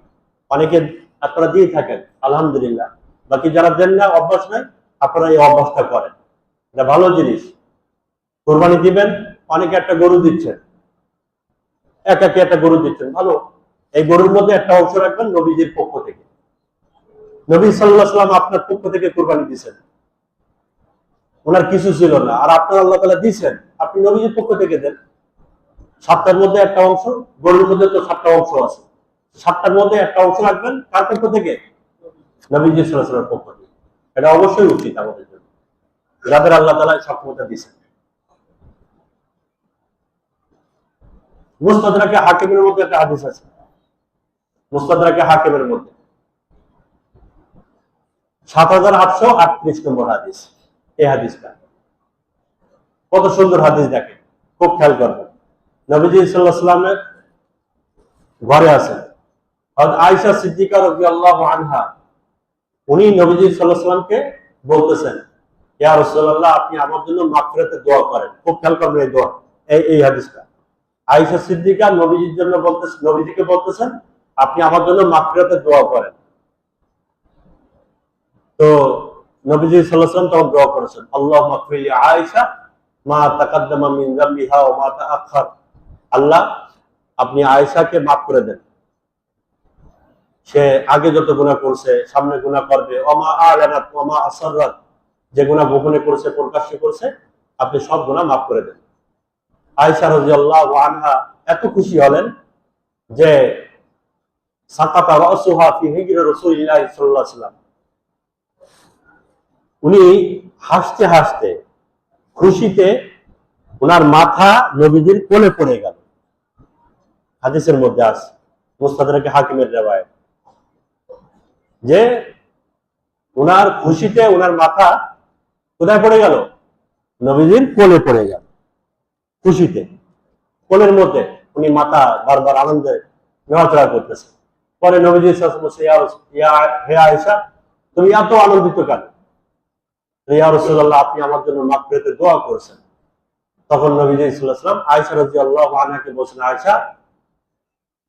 অনেকে আপনারা দিয়ে থাকেন আলহামদুলিল্লাহ, বাকি যারা দেন না, অভ্যাস নাই, আপনারা এই অভ্যাসটা করেন, এটা ভালো জিনিস। কুরবানি দিবেন, অনেকে একটা গরু দিচ্ছেন, একাকি একটা গরু দিচ্ছেন, ভালো, এই গরুর মধ্যে একটা অংশ রাখবেন নবীজির পক্ষ থেকে। নবী সাল্লাল্লাহু আলাইহি ওয়াসাল্লাম আপনার পক্ষ থেকে কুরবানি দিয়েছেন, ওনার কিছু ছিল না, আর আপনার আল্লাহ তাআলা দিয়েছেন, আপনি নবীজির পক্ষ থেকে দেন। 7টার মধ্যে একটা অংশ, গরুর মধ্যে তো 7টা অংশ আছে, 7টার মধ্যে একটা অংশ রাখবেন কার পক্ষ থেকে? নবীজি সাল্লাল্লাহু আলাইহি ওয়াসাল্লামের পক্ষ থেকে। এটা অবশ্যই উচিত আমাদের জন্য, যাদের আল্লাহ তাআলা সক্ষমতা দিয়েছেন। মুস্তাদরাকে হাকিমের মধ্যে একটা হাদিস আছে, মুস্তাদরাকে হাকিমের মধ্যে 7838 নম্বর হাদিস। এই হাদিসটা কত সুন্দর হাদিস, দেখেন, খুব খেয়াল করবেন। নবীজি সাল্লাল্লাহু আলাইহি ওয়াসাল্লামের ঘরে আছেন হযরত আয়েশা সিদ্দিকা রাদিয়াল্লাহু আনহা, উনি নবীজি সাল্লাল্লাহু আলাইহি ওয়াসাল্লামকে বলতেছেন, ইয়া রাসূলুল্লাহ, আপনি আমার জন্য মাগফিরাতের দোয়া করেন। খুব খেয়াল করবেন এই দোয়া, এই হাদিসটা। আয়েশা সিদ্দিকা নবীজির জন্য বলতেছেন, নবীজিকে বলতেছেন আপনি আমার জন্য মাগফিরাতের দোয়া করেন। তো নবীজি সাল্লাল্লাহু আলাইহি ওয়াসাল্লাম তখন দোয়া করেছেন, আল্লাহুম্মা গফির লি আয়েশা মা তাকাদ্দামা মিন যামবিহা ওয়া মা তাআখার। আল্লাহ, আপনি আয়েশাকে মাফ করে দেন, সে আগে যত গুনাহ করছে, সামনে গুনাহ করবে, ওমা আলানাত ওয়া মা আসরাত, যে গুনাহ গোপনে করেছে, প্রকাশ্যে করেছে, আপনি সব গুনাহ মাফ করে দেন। আয়েশা রাদিয়াল্লাহু আনহা এত খুশি হলেন যে সাকাতা রাসুহা ফি হিজরি রাসূলিল্লাহ সাল্লাল্লাহু আলাইহি ওয়াসাল্লাম, উনি হাসতে হাসতে খুশিতে ওনার মাথা নবীজির কোলে পড়ে গেল। হাদিসের মধ্যে আছে, মুস্তাদরাকে হাকিমের রিওয়ায়াত, যে ওনার খুশিতে ওনার মাথা কোথায় পড়ে গেল? নবীজির কোলে পড়ে গেল। খুশিতে কোলের মধ্যে উনি মাথা বারবার আনন্দে নড়াচড়া করতেছে। পরে নবীজি সাল্লাল্লাহু আলাইহি ওয়াসাল্লাম, হে আয়েশা, তুমি এত আনন্দিত কেন? ইয়া রাসূলুল্লাহ, আপনি আমার জন্য মাগফিরাতের দোয়া করেছেন। তখন নবীজি সাল্লাল্লাহু আলাইহি ওয়াসাল্লাম আয়েশা রাদিয়াল্লাহু আনহাকে বলেছেন, আয়েশা,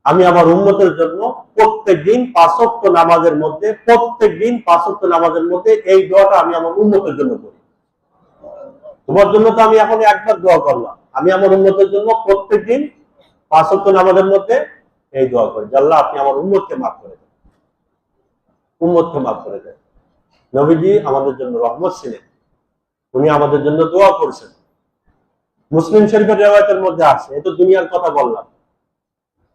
আমি আমার উম্মতের জন্য প্রত্যেকদিন 5 ওয়াক্ত নামাজের মধ্যে এই দোয়াটা আমি আমার উম্মতের জন্য করি। তোমার জন্য তো আমি এখন একবার দোয়া করলাম, আমি আমার উম্মতের জন্য প্রত্যেকদিন 5 ওয়াক্ত নামাজের মধ্যে এই দোয়া করি, আল্লাহ আপনি আমার উম্মতকে মাফ করে দেন, উম্মতকে মাফ করে দেন। নবীজি আমাদের জন্য রহমত ছিলেন, উনি আমাদের জন্য দোয়া করছেন। মুসলিম শরীফের রিওয়ায়াতের মধ্যে আছে, এই তো দুনিয়ার কথা বললাম,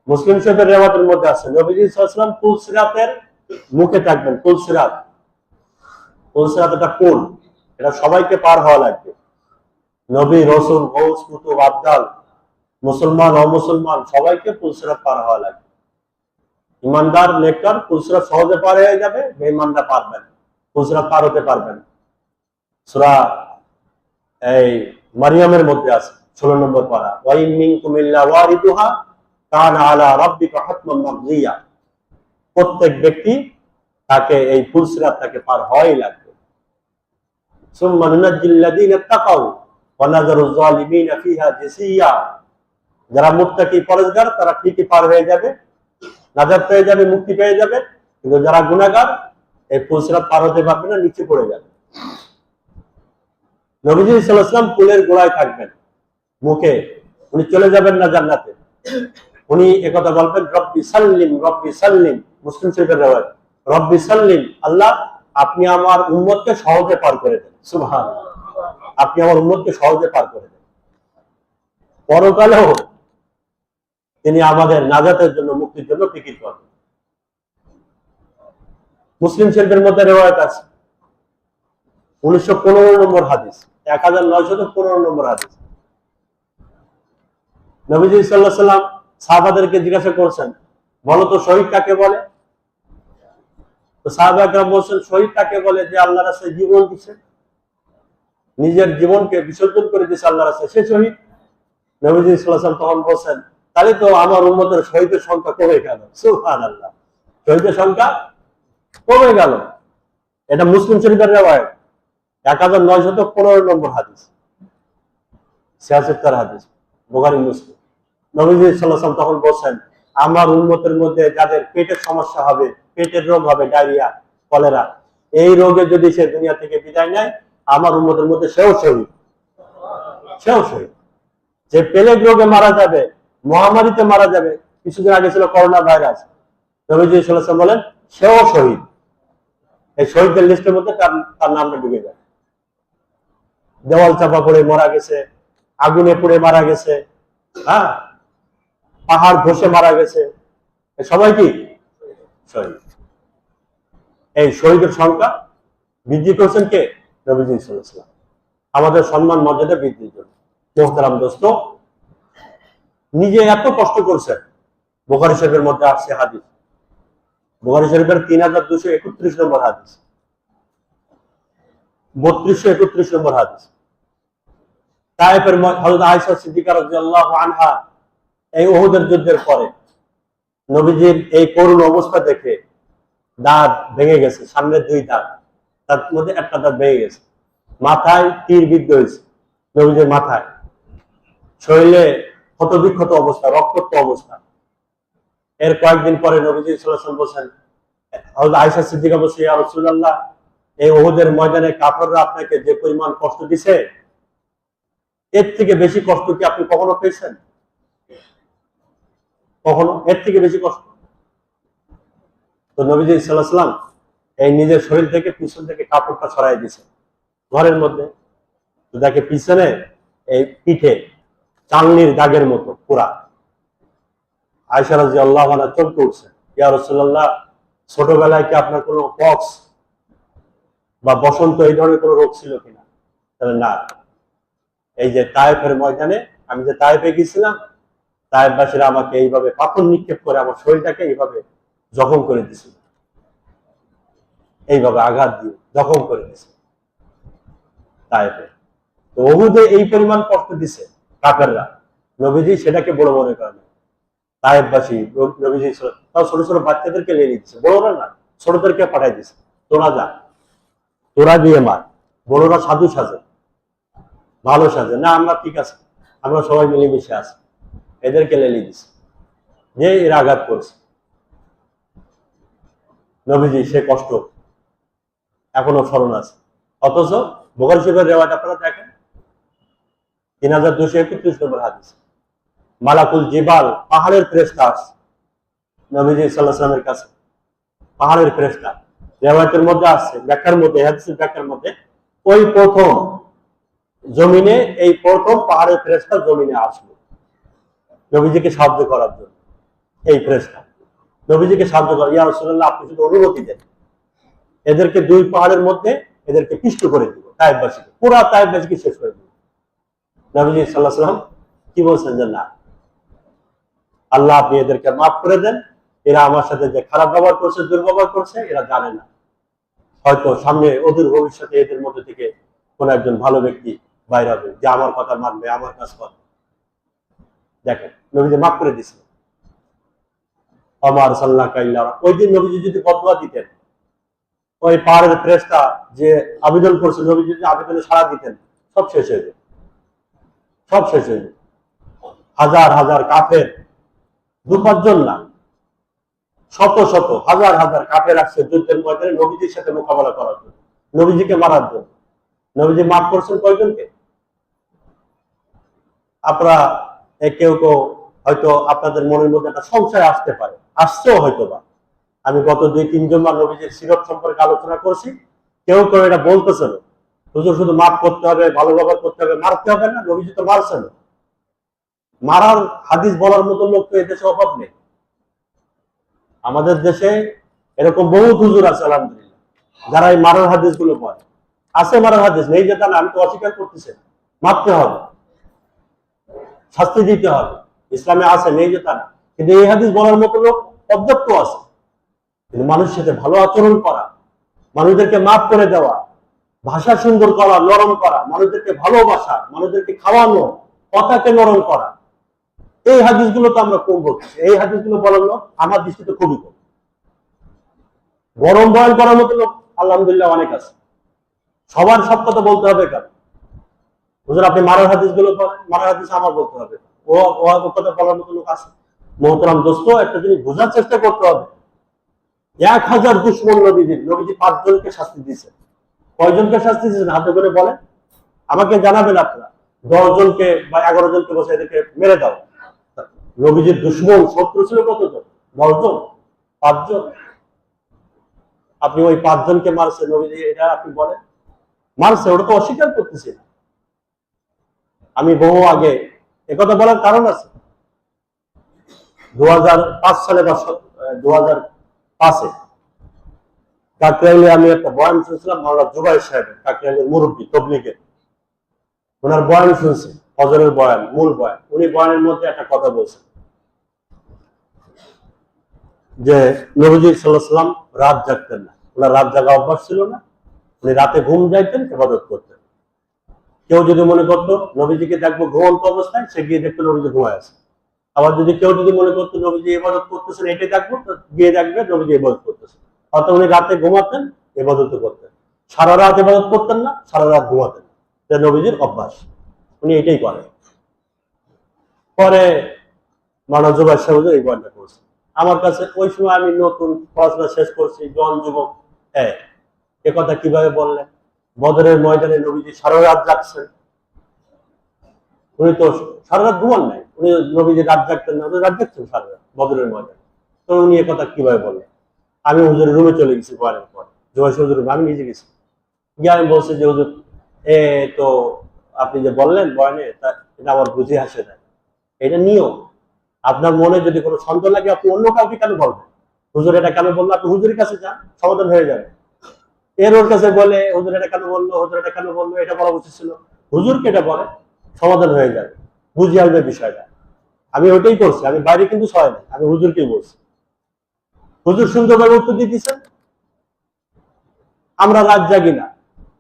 মুসলিম শরীফের রিওয়ায়াতের মধ্যে আছে নবীজি সাল্লাল্লাহু আলাইহি ওয়াসাল্লাম পুলসিরাতের মুখে থাকবেন। পুলসিরাত একটা পুল, এটা সবাইকে পার হওয়া লাগবে। নবী, রাসূল, গৌস, কুতুব, আবদাল, মুসলমান, অমুসলমান সবাইকে পুলসিরাত পার হওয়া লাগবে। ইমানদার, নেককার পুলসিরাত সহজে পার হয়ে যাবে, বেঈমানরা পারবেন, পুলসিরাত পার হতে পারবেন। সূরা এই মারিয়ামের মধ্যে আছে 16 নম্বর পারা, ওয়া ইন মিনকুম ইল্লা ওয়ারিদুহা কানা আলা রাব্বিকা হাতমান মাকদিয়া। প্রত্যেক ব্যক্তি তাকে এই পুলসিরাত তাকে পার হওয়াই লাগবে। সুম্মা নুনাজ্জিল লাযিনা তাকাউ ওয়া নাযারুজ জালিমিনা ফিহা জিসিয়া। যারা মুত্তাকি পরহেজগার তারা ঠিকই পার হয়ে যাবে, নাজাত পেয়ে যাবে, মুক্তি পেয়ে যাবে। কিন্তু যারা গুনাহগার এই পুলসিরাত পার হতে পারবে না, নিচে পড়ে যাবে। নবীজি সাল্লাল্লাহু আলাইহি ওয়াসাল্লাম পুলের গোড়ায় থাকবেন, মুখে, উনি চলে যাবেন না জান্নাতে। উনি একথা বলবেন, রব্বি সাল্লিম, রব্বি সাল্লিম। মুসলিম শরীফের রিওয়ায়াত, রব্বি সাল্লিম, আল্লাহ আপনি আমার উম্মতকে সহজে পার করে দেন। সুবহানাল্লাহ, আপনি আমার উম্মতকে সহজে পার করে দেন। পরকালেও তিনি আমাদের নাজাতের জন্য, মুক্তির জন্য ফিকির করেন। মুসলিম শরীফের মধ্যে রিওয়ায়াত আছে 1915 নম্বর হাদিস, 1915 নম্বর হাদিস। নবীজি সাল্লাল্লাহু আলাইহি ওয়াসাল্লাম সাহাবাদেরকে জিজ্ঞাসা করছেন, বলো তো শহীদ কাকে বলে? তো সাহাবায়ে কেরাম বলছেন, শহীদ কাকে বলে যে আল্লাহর রাস্তায় জীবন দিয়েছে, নিজের জীবনকে বিসর্জন করে দিয়েছে আল্লাহর রাস্তায়, সে শহীদ। নবীজি সাল্লাল্লাহু আলাইহি ওয়াসাল্লাম তখন বলছেন, তাহলে তো আমার উম্মতের শহীদের সংখ্যা কমে গেল। সুবহানাল্লাহ, শহীদের সংখ্যা কমে গেল। এটা মুসলিম শরীফের রিওয়ায়াত, 1915 নম্বর হাদিস, 76 হাদিস, বুখারী মুসলিম। নবীজি সাল্লাল্লাহু আলাইহি ওয়াসাল্লাম তখন বলছেন, আমার উম্মতের মধ্যে যাদের পেটের সমস্যা হবে, পেটের রোগ হবে, ডায়রিয়া, কলেরা, এই রোগে যদি সে দুনিয়া থেকে বিদায় নেয়, আমার উম্মতের মধ্যে সেও শহীদ। যে প্লেগ রোগে মারা যাবে, মহামারীতে মারা যাবে, কিছুদিন আগে ছিল করোনা ভাইরাস, নবীজি সাল্লাল্লাহু আলাইহি ওয়াসাল্লাম বলেন সেও শহীদ। এই শহীদদের লিস্টের মধ্যে তার নামটা ঢুকে যায়। দেওয়াল চাপা পড়ে মারা গেছে, আগুনে পুড়ে মারা গেছে, হ্যাঁ, পাহাড় ধসে মারা গেছে, সবাই কি শহীদ। এই শহীদের সংখ্যা বৃদ্ধি করেছেন কে? নবীজি সাল্লাল্লাহু আলাইহি ওয়াসাল্লাম, আমাদের সম্মান মর্যাদা বৃদ্ধির জন্য। মুহতারাম দোস্ত, নিজে এত কষ্ট করছেন। বুখারী শরীফের মধ্যে আছে হাদিস, বুখারী শরীফের 3231 নম্বর হাদিস, 3231 নম্বর হাদিস। তায়েফের হযরত আয়েশা সিদ্দিকা রাদিয়াল্লাহু আনহা এই উহুদের যুদ্ধের পরে নবীজির এই করুণ অবস্থা দেখে দাঁত ভেঙে গেছে, সামনে 2 দাঁত, তার মধ্যে একটা দাঁত ভেঙে গেছে। মাথায় তীর বিদ্ধ হয়েছে, নবীজির মাথায়, শরীরে ক্ষতবিক্ষত অবস্থা, রক্তাক্ত অবস্থা। এর কয়েকদিন পরে নবীজি সাল্লাল্লাহু আলাইহি ওয়াসাল্লাম বলছেন, আয়েশা সিদ্দিকা বলছে, ইয়া রাসূলুল্লাহ, এই উহুদের ময়দানে কাফেররা আপনাকে যে পরিমাণ কষ্ট দিছে, এর থেকে বেশি কষ্ট কি আপনি কখনো পেয়েছেন? কখনো এর থেকে বেশি কষ্ট? তো নবীজি সাল্লাল্লাহু আলাইহি ওয়াসাল্লাম এই নিজের শরীর থেকে পিছন থেকে কাপড়টা ছড়াই দিয়েছে ঘরের মধ্যে। তো দেখে পিছনে এই পিঠে চালনির দাগের মতো পুরা। আয়েশা রাদিয়াল্লাহু আনহা চমকে উঠছে, ইয়া রাসূলুল্লাহ, ছোটবেলায় কি আপনার কোনো পক্স বা বসন্ত এই ধরনের কোনো রোগ ছিল কিনা? তাহলে না, এই যে তায়েফের ময়দানে আমি যে তায়েফে গেছিলাম, তায়েফবাসীরা আমাকে এইভাবে পাথর নিক্ষেপ করে আমার শরীরটাকে এইভাবে জখম করে দিয়েছিল, এইভাবে আঘাত দিয়ে জখম করে দিয়েছে তায়েফে। তো উহুদে এই পরিমাণ কষ্ট দিছে কাফেররা, নবীজি সেটাকে বড় মনে করেন। তায়েফবাসী নবীজি তাও ছোট ছোট বাচ্চাদেরকে নিয়ে নিচ্ছে, বড়রা না, ছোটদেরকে পাঠাই দিচ্ছে, তোরা যা, তোরা দিয়ে মার। বড়রা সাধু সাজে, ভালো সাজে না, আমরা ঠিক আছে, আমরা সবাই মিলেমিশে আছি, এদেরকে লেলিয়ে দিচ্ছে, যে এর আঘাত করছে। নবীজি সে কষ্ট এখনো স্মরণ আছে। অথচ বুখারী শরীফের রিওয়ায়াত আপনারা দেখেন, 3231 নম্বর হাদিস, মালাকুল জিবাল, পাহাড়ের ফেরেশতা আসছে নবীজি সাল্লাল্লাহু আলাইহি ওয়াসাল্লামের কাছে, পাহাড়ের ফেরেশতা। রিওয়ায়াতের মধ্যে আসছে, ব্যাখ্যার মধ্যে, হাদিসের ব্যাখ্যার মধ্যে, ওই প্রথম জমিনে, এই প্রথম পাহাড়ের ফেরেশতা জমিনে আসলো নবীজিকে সাহায্য করার জন্য। এই ফেরেশতা নবীজিকে সাহায্য করে, ইয়া রাসূলুল্লাহ, আপনি শুধু অনুমতি দেন, এদেরকে দুই পাহাড়ের মধ্যে এদেরকে পিষ্ট করে দিব, তায়েফবাসীকে, পুরা তায়েফবাসীকে শেষ করে দিব। নবীজি সাল্লাল্লাহু আলাইহি ওয়াসাল্লাম কি বলছেন যে না, আল্লাহ আপনি এদেরকে মাফ করে দেন, এরা আমার সাথে যে খারাপ ব্যবহার করছে, দুর্ব্যবহার করছে, এরা জানে না, হয়তো সামনে অদূর ভবিষ্যতে এদের মধ্যে থেকে কোন একজন ভালো ব্যক্তি বাইরে হবে, যে আমার কথা মানবে, আমার কাজ করবে। দেখেন নবীজি মাফ করে দিয়েছিলেন। আমার সাল্লাহ কাইল্লা, ওই দিন নবীজি যদি বদদুয়া দিতেন, ওই পাহাড়ের ফেরেশতা যে আবেদন করছে, নবীজি যদি আবেদনে সাড়া দিতেন, সব শেষ হয়ে যেত, সব শেষ হয়ে যেত। হাজার হাজার কাফের, 2-5 জন না, শত শত হাজার হাজার কাফের আসছে যুদ্ধের ময়দানে নবীজির সাথে মোকাবেলা করার জন্য, নবীজিকে মারার জন্য। নবীজি মাফ করছেন কয়জনকে? আপনারা কেউ কেউ হয়তো আপনাদের মনের মধ্যে একটা সংশয় আসতে পারে, আসছেও হয়তো বা। আমি গত 2-3 বার নবীজির সিরত সম্পর্কে আলোচনা করছি, কেউ কেউ এটা বলতেছেন, হুজুর শুধু মাফ করতে হবে, ভালো ব্যবহার করতে হবে, মারতে হবে না। নবীজি তো মারছেন, মারার হাদিস বলার মতো লোক তো এদেশে অভাব নেই। আমাদের দেশে এরকম বহু হুজুর আছে আলহামদুলিল্লাহ, যারা এই মারার হাদিস গুলো বলে। আছে মারার হাদিস, নেই যে তা না, আমি তো অস্বীকার করতেছি। মারতে হবে, শাস্তি দিতে হবে, ইসলামে আছে, নেই যে তা না। কিন্তু এই হাদিস বলার মতো লোক পর্যাপ্ত আছে। কিন্তু মানুষের সাথে ভালো আচরণ করা, মানুষদেরকে মাফ করে দেওয়া, ভাষা সুন্দর করা, নরম করা, মানুষদেরকে ভালোবাসা, মানুষদেরকে খাওয়ানো, কথাকে নরম করা, এই হাদিসগুলো তো আমরা কম বলছি। এই হাদিসগুলো বলার লোক আমার দৃষ্টিতে খুবই কম। গরম বয়ন করার মতো লোক আলহামদুলিল্লাহ অনেক আছে। সবার সব কথা বলতে হবে কেন? হুজুর আপনি মারার হাদিসগুলো বলেন, মারার হাদিস আমার বলতে হবে, ও কথা বলার মতো লোক আছে? মোহতারাম দোস্ত, একটা জিনিস বোঝার চেষ্টা করতে হবে। 1000 দুশমন নবীজির, নবীজি 5 জনকে শাস্তি দিয়েছেন। কয়জনকে শাস্তি দিয়েছেন হাতে করে বলেন, আমাকে জানাবেন আপনারা। 10 জনকে বা 11 জনকে বসে এদেরকে মেরে দাও। নবীজির দুশমন শত্রু ছিল কতজন? 10 জন, 5 জন। আপনি ওই 5 জনকে মারছে নবীজি, এটা আপনি বলেন মারছে, ওটা তো অস্বীকার করতেছি না। আমি বহু আগে একথা বলার কারণ আছে। 2005 সালে বা 2005-এ কাকরাইলে আমি একটা বয়ান শুনছিলাম, মাওলানা জুবাইর সাহেবের, কাকরাইলের মুরব্বী তবলিগের। ওনার বয়ান শুনছি, ফজরের বয়ান, মূল বয়ান। উনি বয়ানের মধ্যে একটা কথা বলছেন যে নবীজি সাল্লাল্লাহু আলাইহি ওয়াসাল্লাম রাত জাগতেন না, ওনার রাত জাগা অভ্যাস ছিল না, উনি রাতে ঘুম যাইতেন, ইবাদত করতেন। কেউ যদি মনে করতো নবীজিকে দেখবো ঘুমন্ত অবস্থায়, সে গিয়ে দেখতো নবীজি ঘুমায় আছে। আবার যদি কেউ মনে করতো নবীজি ইবাদত করতেছেন, এটাই দেখবো, তো গিয়ে দেখবে নবীজি ইবাদত করতেছেন। অর্থাৎ উনি রাতে ঘুমাতেন, ইবাদত করতেন। সারা রাত ইবাদত করতেন না, সারা রাত ঘুমাতেন, এটা নবীজির অভ্যাস, উনি এটাই করেন। পরে মাওলানা জুবায়ের সাহেব এই বয়ানটা করছে আমার কাছে। ওই সময় আমি নতুন পড়াশোনা শেষ করছি, জন যুবক। এ কথা কিভাবে বললেন? বদরের ময়দানে নবীজি সারা রাত জাগছেন। উনি তো সারা রাত ঘুমান নাই, উনি নবীজি রাত জাগতেন না, উনি রাত জাগছেন সারা রাত বদরের ময়দানে। তো উনি এ কথা কিভাবে বললেন? আমি হুজুরের রুমে চলে গেছি বয়ানের পর, জুবায়ের সাহেব হুজুর আমি নিজে গেছি, গিয়ে আমি বলছি যে হুজুর তো আপনি যে বললেন বয়ানে, এটা আমার বুঝে আসে না, এটা নিয়ম। আপনার মনে যদি কোনো সন্দেহ লাগে আপনি অন্য কাউকে কেন বলবেন? হুজুর এটা কেন বললো? আপনি হুজুরের কাছে যান, সমাধান হয়ে যাবে। এর ওর কাছে বলে হুজুর এটা কেন বললো, হুজুর এটা কেন বললো, এটা বলা উচিত ছিল, হুজুরকে এটা বলে, সমাধান হয়ে যাবে, বুঝে আসবে বিষয়টা। আমি ওইটাই করছি, আমি বাইরে কিন্তু সহায় নাই, আমি হুজুরকেই বলছি। হুজুর সুন্দরভাবে উত্তর দিয়ে দিচ্ছেন। আমরা রাত জাগি না,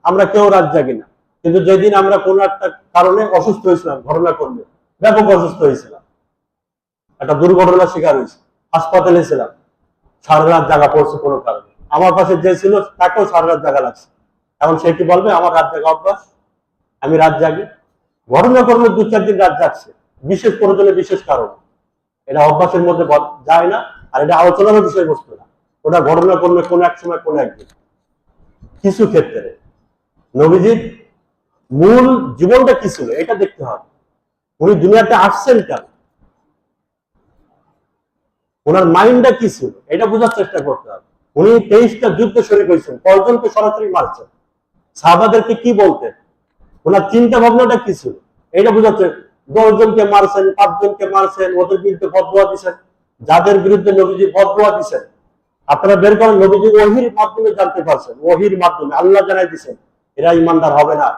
আমরা কেউ রাত জাগি না, কিন্তু যেদিন আমরা কোনো একটা কারণে অসুস্থ হয়েছিলাম, ঘটনা করলে ব্যাপক অসুস্থ হয়েছিলাম, একটা দুর্ঘটনার শিকার হয়েছে, হাসপাতালে ছিলাম, সারা রাত জাগা পড়ছে কোনো কারণে, আমার পাশে যে ছিল তাকেও সারা রাত জাগা লাগছে। এখন সে কি বলবে আমার রাত জাগা অভ্যাস, আমি রাত জাগি? ঘটনা করলে 2-4 দিন রাত জাগছে, বিশেষ প্রয়োজনে, বিশেষ কারণ, এটা অভ্যাসের মধ্যে যায় না। আর এটা আলোচনার বিষয়বস্তু না, ওটা ঘটনা করলে কোনো এক সময় কোনো একদিন। কিছু ক্ষেত্রে নবীজির মূল জীবনটা কি ছিল এটা দেখতে হবে। উনি দুনিয়াতে আসছেন কেন, ওনার মাইন্ডটা কি ছিল এটা বোঝার চেষ্টা করতে হবে। উনি 23টা যুদ্ধে শরীক হয়েছেন, কয়জনকে সরাসরি মারছেন, সাহাবাদেরকে কি বলতেন, ওনার চিন্তা ভাবনাটা কি ছিল এটা বোঝাচ্ছে। 10 জনকে মারছেন, 5 জনকে মারছেন, ওদের বিরুদ্ধে বদদোয়া দিচ্ছেন, যাদের বিরুদ্ধে নবীজি বদদোয়া দিচ্ছেন আপনারা বের করেন, নবীজি ওহির মাধ্যমে জানতে পারছেন, ওহির মাধ্যমে আল্লাহ জানাই দিচ্ছেন এরা ইমানদার হবে না,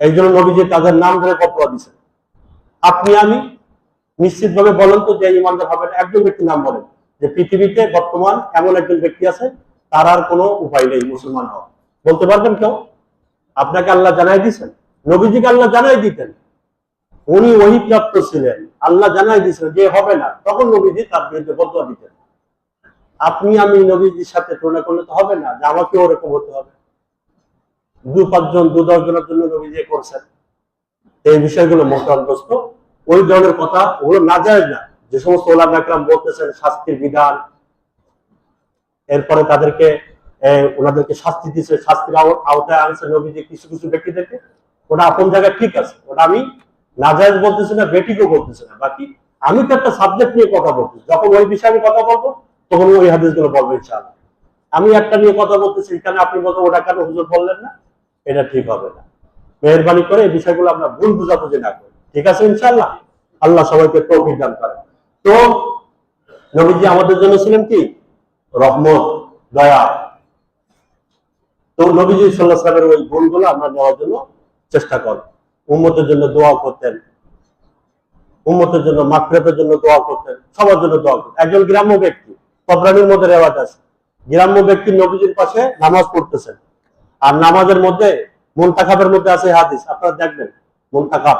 এই জন্য নবীজি তাদের নাম ধরে বদদোয়া দিচ্ছেন। আপনি আমি নিশ্চিত ভাবে বলেন তো যে ইমানদার হবে না, একজন ব্যক্তির নাম বলেন যে পৃথিবীতে বর্তমান এমন একজন ব্যক্তি আছে তার আর কোনো উপায় নেই মুসলমান হওয়া, বলতে পারবেন কেউ? আপনাকে আল্লাহ জানাই দিচ্ছেন, নবীজিকে আল্লাহ জানাই দিতেন, উনি ওহী প্রাপ্ত ছিলেন, আল্লাহ জানাই দিচ্ছেন যে হবে না, তখন নবীজি তার বিরুদ্ধে বদদোয়া দিতেন। আপনি আমি নবীজির সাথে তুলনা করলে তো হবে না যে আমাকে ওরকম হতে হবে। 2-5 জন 2-10 জনের জন্য নবীজি করছেন, এই বিষয়গুলো মোতালগ্রস্ত, ওই ধরনের কথা ওগুলো নাজায়েজ না। যে সমস্ত ওলামা একরাম বলতেছেন শাস্তির বিধান, এরপরে তাদেরকে ওনাদেরকে শাস্তি দিচ্ছে, শাস্তির আওতায় আনছে নবীজি কিছু কিছু ব্যক্তিদেরকে, ওটা আপন জায়গায় ঠিক আছে, ওটা আমি নাজায়েজ বলতেছি না, বেঠিকও বলতেছি না। বাকি আমি তো একটা সাবজেক্ট নিয়ে কথা বলতেছি, যখন ওই বিষয়ে আমি কথা বলবো তখন ওই হাদিসগুলো বলবো ইনশাআল্লাহ। আমি একটা নিয়ে কথা বলতেছি, এখানে আপনি বলতে ওটা কেন হুজুর বললেন না, এটা ঠিক হবে না। মেহেরবানি করে এই বিষয়গুলো আমরা ভুল বুঝাবুঝি না করি, ঠিক আছে ইনশাআল্লাহ। আল্লাহ সবাইকে তৌফিক দান করেন। তো নবীজি আমাদের জন্য ছিলেন কি? রহমত, দয়া। তো নবীজি সাল্লাল্লাহু আলাইহি ওয়াসাল্লামের ওই গুণগুলো আমরা নেওয়ার জন্য চেষ্টা করব। উম্মতের জন্য দোয়া করতেন, উম্মতের জন্য মাগফিরাতের জন্য দোয়া করতেন, সবার জন্য দোয়া করতেন। একজন গ্রাম্য ব্যক্তি, তবরানীর মধ্যে রেওয়াজ আছে, গ্রাম্য ব্যক্তি নবীজির পাশে নামাজ পড়তেছেন, আর নামাজের মধ্যে মুনতাখাবের মধ্যে আছে হাদিস, আপনারা দেখবেন মুনতাখাব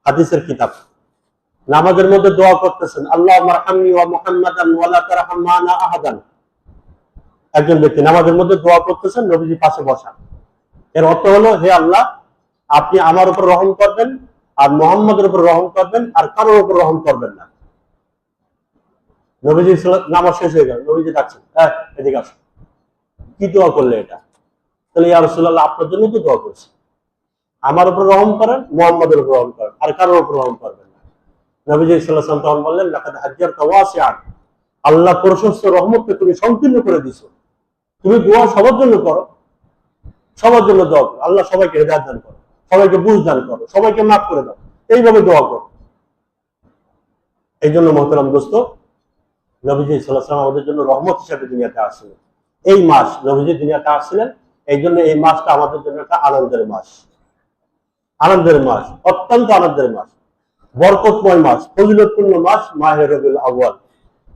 হাদিসের কিতাব, নামাজের মধ্যে দোয়া করতেছেন আল্লাহুম্মা আরহামনি ওয়া মুহাম্মাদান ওয়া লা তারহাম মা'না আহাদান। একজন ব্যক্তি নামাজের মধ্যে দোয়া করতেছেন, নবীজি পাশে বসা। এর অর্থ হলো হে আল্লাহ আপনি আমার উপর রহম করবেন আর মুহাম্মাদের উপর রহম করবেন আর কারোর উপর রহম করবেন না। নবীজি নামাজ শেষ হয়ে গেল, নবীজি ডাকছেন এদিকে আসুন, কি দোয়া করলে এটা? তাহলে ইয়া রাসূলুল্লাহ আপনার জন্য তো দোয়া করছি, আমার উপর রহম করেন, মুহাম্মাদের উপর রহম করেন আর কারোর উপর রহম করবেন না। নবীজি সাল্লাল্লাহু আলাইহি ওয়াসাল্লাম তখন বললেন লাকাদ হাজ্জারতা ওয়াসিআন, আল্লাহ প্রশস্ত রহমতকে তুমি সংকীর্ণ করে দিছো, তুমি দোয়া সবার জন্য করো, সবার জন্য দোয়া করো, আল্লাহ সবাইকে হেদায়েত দান করো, সবাইকে বুঝ দান করো, সবাইকে মাফ করে দাও, এইভাবে দোয়া করো। এই জন্য মোহতারাম দোস্ত, নবীজি সাল্লাল্লাহু আলাইহি ওয়াসাল্লাম আমাদের জন্য রহমত হিসেবে দুনিয়াতে আসছিলেন। এই মাস নবীজি দুনিয়াতে আসছিলেন, এই জন্য এই মাসটা আমাদের জন্য একটা আনন্দের মাস, আনন্দের মাস, অত্যন্ত আনন্দের মাস, বরকতময় মাস, ফজিলতপূর্ণ মাস, মাহে রবিউল আউয়াল।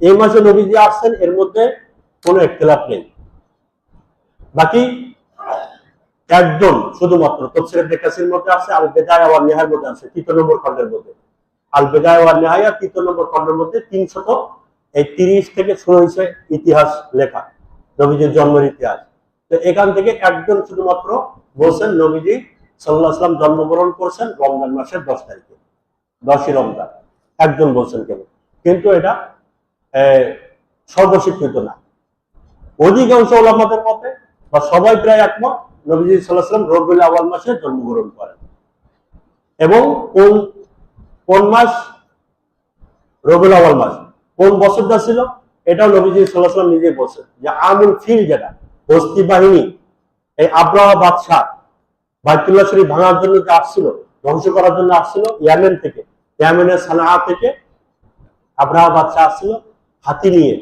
এই মাসে নবীজি আসছেন, এর মধ্যে কোনো ইখতিলাফ নেই। বাকি একজন শুধুমাত্র তাফসীর কাসির মধ্যে আছে, আল বিদায়া ওয়ান নিহায়ার মধ্যে আছে, 3 নম্বর খণ্ডের মধ্যে, আল বিদায়া ওয়ান নিহায়া 3 নম্বর খণ্ডের মধ্যে 330 থেকে শুরু হয়েছে ইতিহাস লেখা, নবীজির জন্মের ইতিহাস। তো এখান থেকে একজন শুধুমাত্র বলছেন নবীজি সাল্লাল্লাহু আলাইহি ওয়াসাল্লাম জন্মগ্রহণ করছেন রমজান মাসের 10 তারিখে, 10ই রমজান, একজন বলছেন কেবল। কিন্তু এটা সর্বস্বীকৃত না। অধিকাংশ ওলামাদের মতে বা সবাই প্রায় একমত নবীজি সাল্লাল্লাহু আলাইহি ওয়াসাল্লাম রবিউল আউয়াল মাসে জন্মগ্রহণ করেন। এবং কোন কোন মাস রবিউল আউয়াল মাস, কোন বছরটা ছিল এটাও নবীজি সাল্লাল্লাহু আলাইহি ওয়াসাল্লাম নিজেই বলছেন যে আমুল ফিল, যেটা হস্তি বাহিনী এই আব্রাহা বাদশাহ বাইতুল্লাহ শরীফ ভাঙার জন্য যে আসছিল, ধ্বংস করার জন্য আসছিল ইয়ামেন থেকে, ইয়ামেনের সানাআ থেকে আব্রাহা বাদশাহ আসছিল হাতি নিয়ে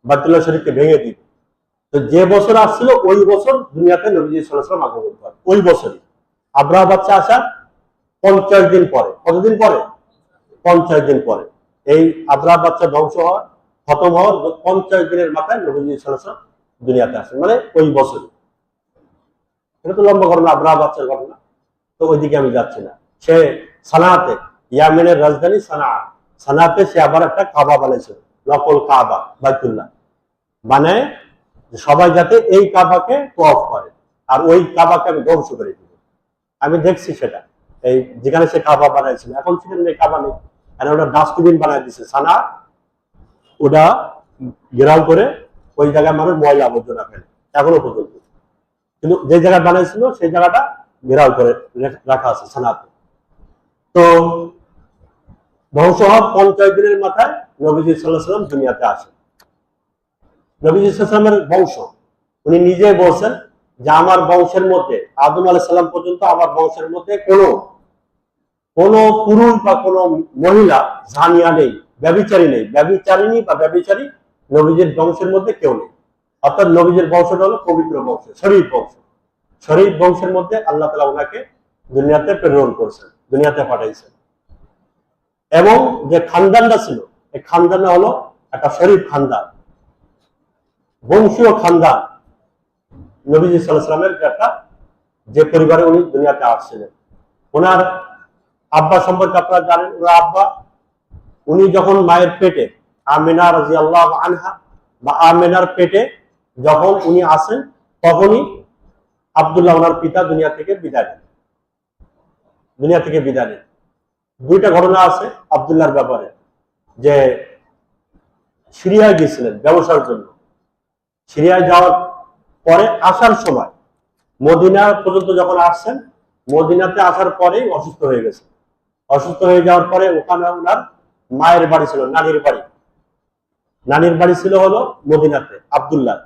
বাইতুল্লাহ শরীফকে ভেঙে দিতে। তো যে বছর আসছিল ওই বছর দুনিয়াতে নবীজি সাল্লাল্লাহু আলাইহি ওয়াসাল্লাম আগমন করেন। ওই বছরই আব্রাহা বাদশাহ আসার 50 দিন পরে, কতদিন পরে? 50 দিন পরে এই আব্রাহা বাদশাহ ধ্বংস হওয়ার, খতম হওয়ার 50 দিনের মাথায় নবীজি সাল্লাল্লাহু আলাইহি ওয়াসাল্লাম দুনিয়াতে আসেন, মানে ওই বছরই। এটা তো লম্বা ঘটনা, আব্রাহা বাদশার ঘটনা, তো ওইদিকে আমি যাচ্ছি না। সে সানাতে, ইয়ামেনের রাজধানী সানাতে সে আবার একটা কাবা বানাইছিল, নকল কাবা বাইতুল্লাহ, মানে সবাই যাতে এই কাবাকে তোয়াফ করে, আর ওই কাবাকে আমি ধ্বংস করে দিব। আমি দেখছি সেটা, এই যেখানে সে কাবা বানাইছিল, এখন সেখানে কাবা নেই, আর ওটা ডাস্টবিন বানাই দিছে সানা, ওটা ঘেরাও করে ওই জায়গায় মানুষ ময়লা আবর্জনা ফেলে এখনো পর্যন্ত। কিন্তু যে জায়গায় বানাইছিল সেই জায়গাটা ঘেরাও করে রাখা আছে সানাতে। তো ধ্বংস হওয়ার 50 দিনের মাথায় নবীজি সাল্লাল্লাহু আলাইহি ওয়াসাল্লাম দুনিয়াতে আসেন। নবীজি সাল্লাল্লাহু আলাইহি ওয়াসাল্লামের বংশ, উনি নিজে বলছেন যে আমার বংশের মধ্যে আদম আলাইহিস সালাম পর্যন্ত আমার বংশের মধ্যে কোন পুরুষ বা কোন মহিলা জানিয়া নেই, ব্যভিচারী নেই, ব্যভিচারিণী বা ব্যভিচারী নবীজির বংশের মধ্যে কেউ নেই। অর্থাৎ নবীজির বংশটা হলো পবিত্র বংশ, শরীফ বংশ। শরীফ বংশের মধ্যে আল্লাহ তাআলা ওনাকে দুনিয়াতে প্রেরণ করছেন, দুনিয়াতে পাঠাইছেন। এবং যে খানদানটা ছিল, এই খানদানটা হলো একটা শরীফ খানদান, বংশীয় খানদান। নবীজি সাল্লাল্লাহু আলাইহি ওয়াসাল্লামের একটা, যে পরিবারে উনি দুনিয়াতে আসছিলেন, ওনার আব্বা সম্পর্কে আপনারা জানেন। ওনার আব্বা, উনি যখন মায়ের পেটে, আমিনা রাদিয়াল্লাহু আনহা বা আমিনার পেটে যখন উনি আসেন, তখনই আব্দুল্লাহ ওনার পিতা দুনিয়া থেকে বিদায় নেন। দুইটা ঘটনা আছে আব্দুল্লাহর ব্যাপারে, যে সিরিয়ায় গিয়েছিলেন ব্যবসার জন্য। সিরিয়ায় যাওয়ার পরে আসার সময় মদিনা পর্যন্ত যখন আসছেন, মদিনাতে আসার পরেই অসুস্থ হয়ে গেছে। অসুস্থ হয়ে যাওয়ার পরে ওখানে ওনার মায়ের বাড়ি ছিল, নানির বাড়ি ছিল হলো মদিনাতে আব্দুল্লাহ।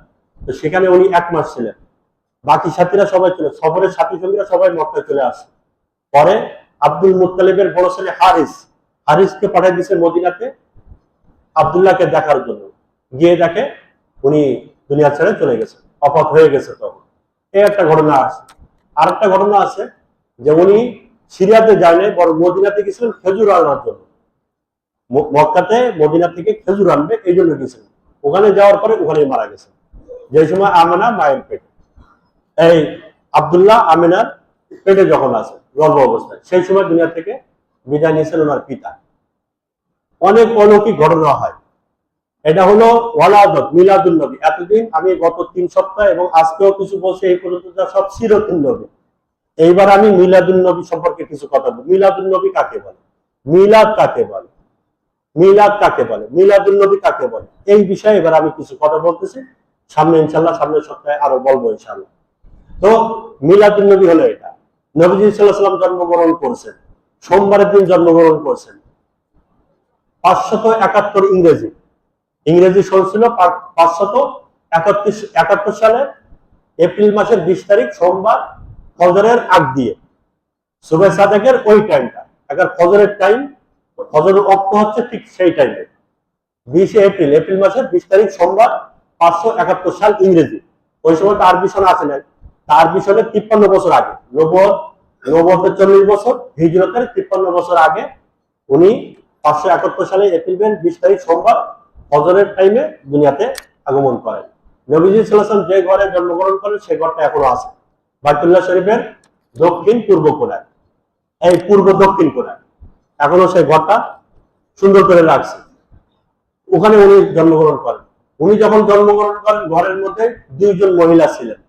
তো সেখানে উনি 1 মাস ছিলেন। বাকি সাথীরা সবাই ছিল, সফরের সাথী সঙ্গীরা সবাই মক্কায় চলে আসে। পরে আব্দুল মুত্তালিবের বড় ছেলে হারিসকে পাঠিয়ে দিয়েছে মদিনাতে আব্দুল্লাহকে দেখার জন্য। গিয়ে দেখে উনি দুনিয়া ছেড়ে চলে গেছে, অপত হয়ে গেছে। তখন এই একটা ঘটনা আছে। আর একটা ঘটনা আছে যে উনি সিরিয়াতে যায়নি, বড় মদিনাতে গেছিলেন খেজুর আনার জন্য। মক্কাতে মদিনা থেকে খেজুর আনবে এই জন্য গেছিলেন। ওখানে যাওয়ার পরে ওখানেই মারা গেছে, যে সময় আমেনা মায়ের পেটে, এই আব্দুল্লাহ আমেনার পেটে যখন আছে গর্ভ অবস্থায়, সেই সময় দুনিয়া থেকে বিদায় নিয়েছেন ওনার পিতা। অনেক অলৌকিক ঘটনা হয়। এটা হলো ওয়ালাদত, মিলাদুন নবী। এতদিন আমি গত 3 সপ্তাহ এবং আজকেও কিছু বলছি, এই পর্যন্ত যা সব সিরাতুন নবী। এইবার আমি মিলাদুন নবী সম্পর্কে কিছু কথা বলবো। মিলাদুন নবী কাকে বলে, মিলাদ কাকে বলে, মিলাদুন নবী কাকে বলে, এই বিষয়ে এবার আমি কিছু কথা বলতেছি। সামনে ইনশাআল্লাহ, সামনের সপ্তাহে আরো বলবো ইনশাআল্লাহ। তো মিলাদুন নবী হলো এটা। নবীজি সাল্লাল্লাহু আলাইহি ওয়াসাল্লাম জন্মগ্রহণ করেছেন, সোমবারের দিন জন্মগ্রহণ করেছেন। 571 ইংরেজি সন ছিল 571 সালে এপ্রিল মাসের 20 তারিখ সোমবার, ফজরের আগ দিয়ে, সুবহে সাদেকের ওই টাইমটা, আবার ফজরের টাইম, ফজরের ওয়াক্ত হচ্ছে ঠিক সেই টাইমে 20 এপ্রিল মাসের 20 তারিখ সোমবার, 571 সাল ইংরেজি। ওই সময় তো আরবি সন আছে না, আরবি সনের 53 বছর আগে, নবুয়তের 40 বছর, হিজরতের 53 বছর আগে উনি 571 সালে এপ্রিল 20 তারিখ সোমবার ফজরের টাইমে দুনিয়াতে আগমন করেন। নবীজি সাল্লাল্লাহু আলাইহি ওয়াসাল্লাম যে ঘরে জন্মগ্রহণ করেন সেই ঘরটা এখনো আছে বাইতুল্লাহ শরীফের দক্ষিণ পূর্ব কোণায়, এই পূর্ব দক্ষিণ কোণায় এখনো সেই ঘরটা সুন্দর করে রাখছে। ওখানে উনি জন্মগ্রহণ করেন। উনি যখন জন্মগ্রহণ করেন ঘরের মধ্যে 2 জন মহিলা ছিলেন,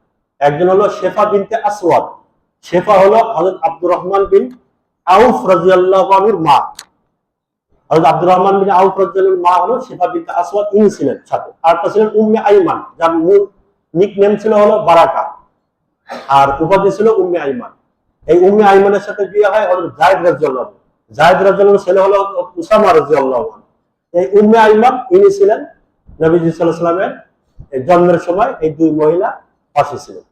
একজন হলো শেফা বিনতে আসওয়াদ। শেফা হলো হযরত আব্দুর রহমান বিন আউফ রাদিয়াল্লাহু আনহুর মা। হযরত আব্দুর রহমান বিন আউফ রাদিয়াল্লাহু মা হলো শেফা বিনতে আসওয়াদ, ইনি ছিলেন সাথে। আরেকটা ছিলেন উম্মে আইমান, যার মূল নিকনেম ছিল হলো বারাকা, আর উপাধি ছিল উম্মে আইমান। এই উম্মে আইমানের সাথে বিয়ে হয় হযরত যায়েদ রাদিয়াল্লাহু আনহু। যায়েদ রাদিয়াল্লাহু আনহুর ছেলে হলো উসামা রাদিয়াল্লাহু আনহু। এই উম্মে আইমান ইনি ছিলেন নবীজি সাল্লাল্লাহু আলাইহি ওয়াসাল্লামের জন্মের সময় এই দুই মহিলা পাশে ছিলেন।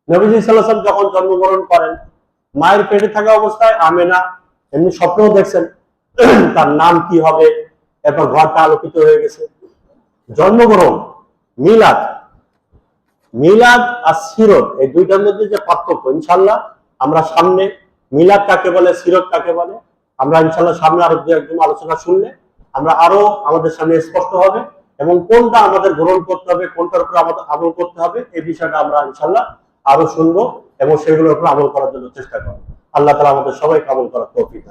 নবীজি সাল্লাল্লাহু আলাইহি ওয়াসাল্লাম যখন জন্মগ্রহণ করেন, মায়ের পেটে থাকা অবস্থায় আমেনা এমনি স্বপ্নও দেখছেন তার নাম কি হবে, এরপর ঘরটা আলোকিত হয়ে গেছে। জন্মগ্রহণ, মিলাদ, মিলাদ আর সিরত এই দুইটার মধ্যে যে পার্থক্য, ইনশাল্লাহ আমরা সামনে মিলাদ কাকে বলে, সিরত কাকে বলে, আমরা ইনশাল্লাহ সামনে আরো দু একদম আলোচনা শুনলে আমরা আরো আমাদের সামনে স্পষ্ট হবে, এবং কোনটা আমাদের গ্রহণ করতে হবে, কোনটার উপর আমাদের আমল করতে হবে, এই বিষয়টা আমরা ইনশাল্লাহ আরো শুনবো এবং সেগুলোর উপর আমল করার জন্য চেষ্টা করবো। আল্লাহ তাআলা আমাদের সবাইকে আমল করার তৌফিক দান।